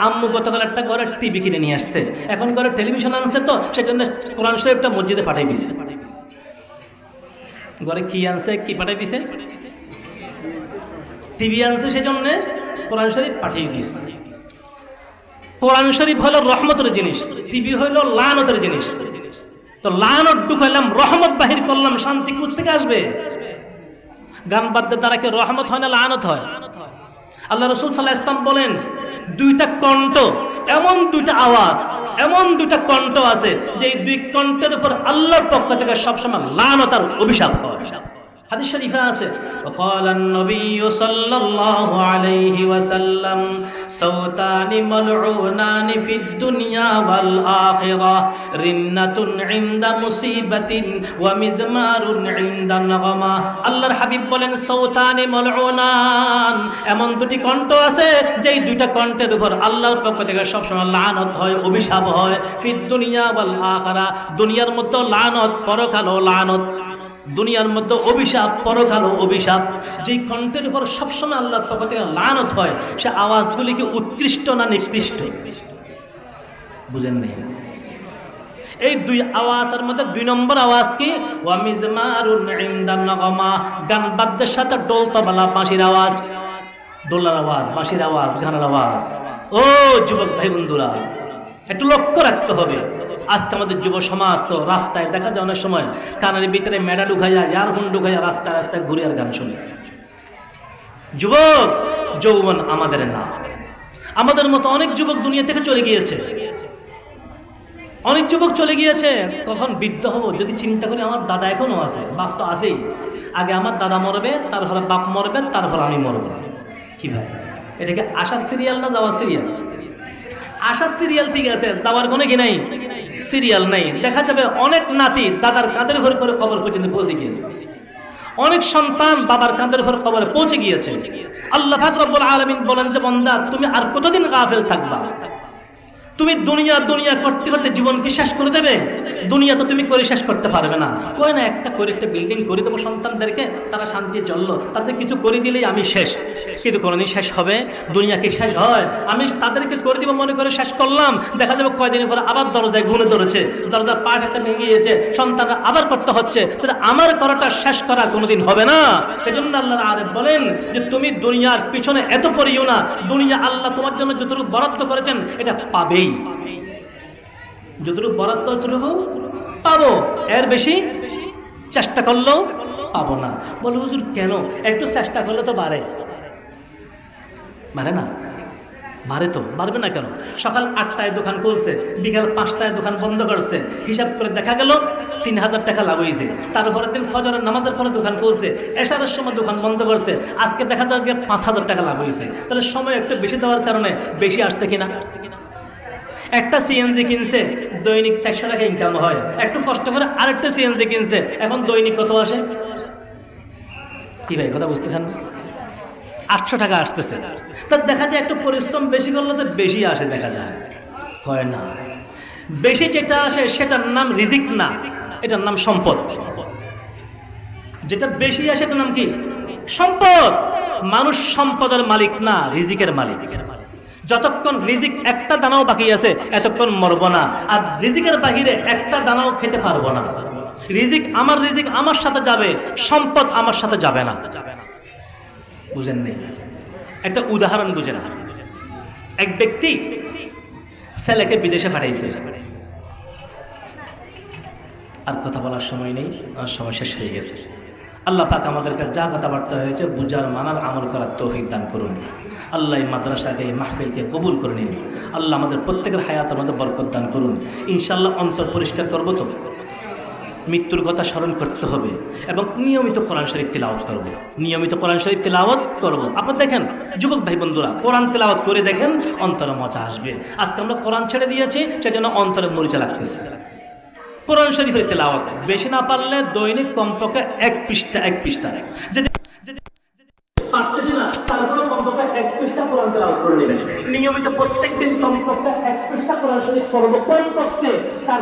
[SPEAKER 1] আম্মু গতকাল একটা ঘরে টিভি কিনে নিয়ে আসছে, এখন ঘরে টেলিভিশন আনছে, তো সেজন্য কোরআন শরীফটা মসজিদে পাঠাই দিছে। ঘরে কি আনছে, কি পাঠাই দিছে? টিভি আনছে, সেজন্য কোরআন শরীফ পাঠিয়ে দিছে। কোরআন শরীফ হলো রহমতের জিনিস, টিভি হইল লানতের জিনিস। তো লানত ঢুকাইলাম, রহমত বাহির করলাম, শান্তি কোথা থেকে আসবে? গান বাদ্যের দ্বারা কি রহমত হয় না লানত হয়? আল্লাহ রাসূল সাল্লাল্লাহু আলাইহি ওয়াসাল্লাম বলেন, দুইটা কণ্ঠ, এমন দুইটা আওয়াজ, এমন দুইটা কণ্ঠ আছে যে এই দুই কণ্ঠের উপর আল্লাহর পক্ষ থেকে সবসময় লানত আর অভিশাপ হয়। হাদিস শরীফে আছে, وقال النبي صلى الله عليه وسلم صوتان ملعونان في الدنيا والآخرة رنة عند مصيبة ومزمار عند نغمة। আল্লাহর হাবিব বলেন, সৌতানি মালউনান, এমন দুটি কণ্ঠ আছে যেই দুইটা কণ্ঠের উপর আল্লাহর পক্ষ থেকে সবসময় লানত হয়, অভিশাপ হয়। ফিদ দুনিয়া ওয়াল আখিরা, দুনিয়ার মধ্যে লানত, পরকালও লানত। দুনিয়ার মধ্যে অভিশাপ, পরকালও অভিশাপ। যেই কণ্ঠের উপর সবসময় আল্লাহর পক্ষ থেকে লানত হয়, সে আওয়াজগুলি কি উৎকৃষ্ট না নিকৃষ্ট? বুঝেন নেই? এই দুই আওয়াজের মধ্যে 2 নম্বর আওয়াজ কি? ওয়া মিজমারুন ইনদান নাগমা, গান বাদ্যের সাথে ডোল তবলা বাঁশির আওয়াজ, ডোলার আওয়াজ, বাঁশির আওয়াজ, গানের আওয়াজ। ও যুবক ভাই বন্ধুরা, একটু লক্ষ্য রাখতে হবে। আজকে আমাদের যুব সমাজ তো রাস্তায় দেখা যায় অনেক সময় কানের ভিতরে মেডা ঢুকাইয়া, ইয়ারফোন ঢুকাইয়া রাস্তায় রাস্তায় ঘুরে আর গান শুনে। যুবক যৌবন আমাদের না। আমাদের মতো অনেক যুবক দুনিয়া থেকে চলে গিয়েছে, অনেক যুবক চলে গিয়েছে। কখন বৃদ্ধ হব যদি চিন্তা করি, আমার দাদা এখনো আছে, বাপ তো আছেই। আগে আমার দাদা মরবে, তারপরে বাপ মরবে, তারপর আমি মরবো। কি ভাই, এটাকে আশার সিরিয়াল না যাওয়ার সিরিয়াল? আশার সিরিয়াল ঠিক আছে, যাওয়ার কোনো কি নাই, সিরিয়াল নাই। দেখা যাবে অনেক নাতি দাদার কাঁধের ঘরে করে কবর পর্যন্ত পৌঁছে গিয়েছে, অনেক সন্তান বাবার কাঁধের ঘরে কবরে পৌঁছে গিয়েছে। আল্লাহ পাক রব্বুল আলামিন বলেন যে, বান্দা তুমি আর কতদিন গাফেল থাকবা? তুমি দুনিয়া দুনিয়া করতে করতে জীবনকে শেষ করে দেবে? দুনিয়া তো তুমি করে শেষ করতে পারবে না। কই না একটা করে একটা বিল্ডিং করে দেবো সন্তানদেরকে, তারা শান্তি চললো, তাদের কিছু করে দিলেই আমি শেষ। কিন্তু কোনোদিন শেষ হবে? দুনিয়া কি শেষ হয়? আমি তাদেরকে করে দিব মনে করে শেষ করলাম, দেখা যাবে কয়দিনের পরে আবার দরজায় ঘুরে ধরেছে, দরজার পাট একটা ভেঙে গিয়েছে, সন্তানরা আবার করতে হচ্ছে। তাহলে আমার করাটা শেষ করা কোনোদিন হবে না। সেজন্য আল্লাহর আরেফ বলেন যে, তুমি দুনিয়ার পিছনে এত পড়িও না, দুনিয়া আল্লাহ তোমার জন্য যতটুকু বরাদ্দ করেছেন এটা পাবেই। যতটুকু বরাদ্দ ততটুকু পাবো, এর বেশি চেষ্টা করলেও পাবো না। বলে হুজুর কেন? একটু চেষ্টা করলে তো বাড়ে না? বাড়ে তো, বাড়বে না কেন? সকাল 8টায় দোকান খুলছে, বিকাল 5টায় দোকান বন্ধ করছে, হিসাব করে দেখা গেল 3000 টাকা লাভ হয়েছে। তারপরের দিন ফজরের নামাজের পরে দোকান খুলছে, এশারের সময় দোকান বন্ধ করছে, আজকে দেখা যায় 5000 টাকা লাভ হয়েছে। তাহলে সময় একটু বেশি দেওয়ার কারণে বেশি আসছে কিনা? একটা সিএনজি কিনছে, দৈনিক 400 টাকা ইনকাম হয়, একটু কষ্ট করে আরেকটা সিএনজি কিনছে, এখন দৈনিক কত আসে? কি ভাই কথা বুঝতেছেন না? 800 টাকা আসতেছে। তা দেখা যায় একটু পরিশ্রম বেশি করলে তো বেশি আসে, দেখা যায় হয় না। বেশি যেটা আসে সেটার নাম রিজিক না, এটার নাম সম্পদ। যেটা বেশি আসে এটার নাম কি? সম্পদ। মানুষ সম্পদের মালিক না, রিজিকের মালিক। যতক্ষণ রিজিক একটা দানাও বাকি আছে এতক্ষণ মরব না, আর রিজিকের বাহিরে একটা দানাও খেতে পারবো না। রিজিক আমার সাথে যাবে, সম্পদ আমার সাথে যাবে না। বুঝেন নেই? একটা উদাহরণ বুঝেন। এক ব্যক্তি ছেলেকে বিদেশে পাঠাইছে, আর কথা বলার সময় নেই, আর সময় শেষ হয়ে গেছে। আল্লাহ পাক আমাদেরকে যা কথাবার্তা হয়েছে বুঝার, মানার, আমল করার তৌফিক দান করুন। আল্লাহ এই মাদ্রাসাকে, এই মাহফিলকে কবুল করে নিন। আল্লাহ আমাদের প্রত্যেকের হায়াতের মধ্যে বরকত দান করুন। ইনশাআল্লাহ অন্তর পরিষ্কার করবো তো, মৃত্যুর কথা স্মরণ করতে হবে এবং নিয়মিত কোরআন শরীফ তিলাওয়াত করব। নিয়মিত কোরআন শরীফ তিলাওয়াত করব। আপনারা দেখেন যুবক ভাই বন্ধুরা, কোরআন তিলাওয়াত করে দেখেন, অন্তরে মজা আসবে। আজকে আমরা কোরআন ছেড়ে দিয়েছি, সেজন্য অন্তরে মরিচা লাগতেছে। কোরআন শরীফের তিলাওয়াত বেশি না পারলে দৈনিক কমপক্ষে এক পৃষ্ঠা যদি পারতেছি না, তারপরে কমপক্ষে এক পৃষ্ঠা কোরআন তিলাওয়াত করে নেবেন। নিয়মিত প্রত্যেকদিন কমপক্ষে এক পৃষ্ঠা কোরআন শরীফ পড়ব, কমপক্ষে তার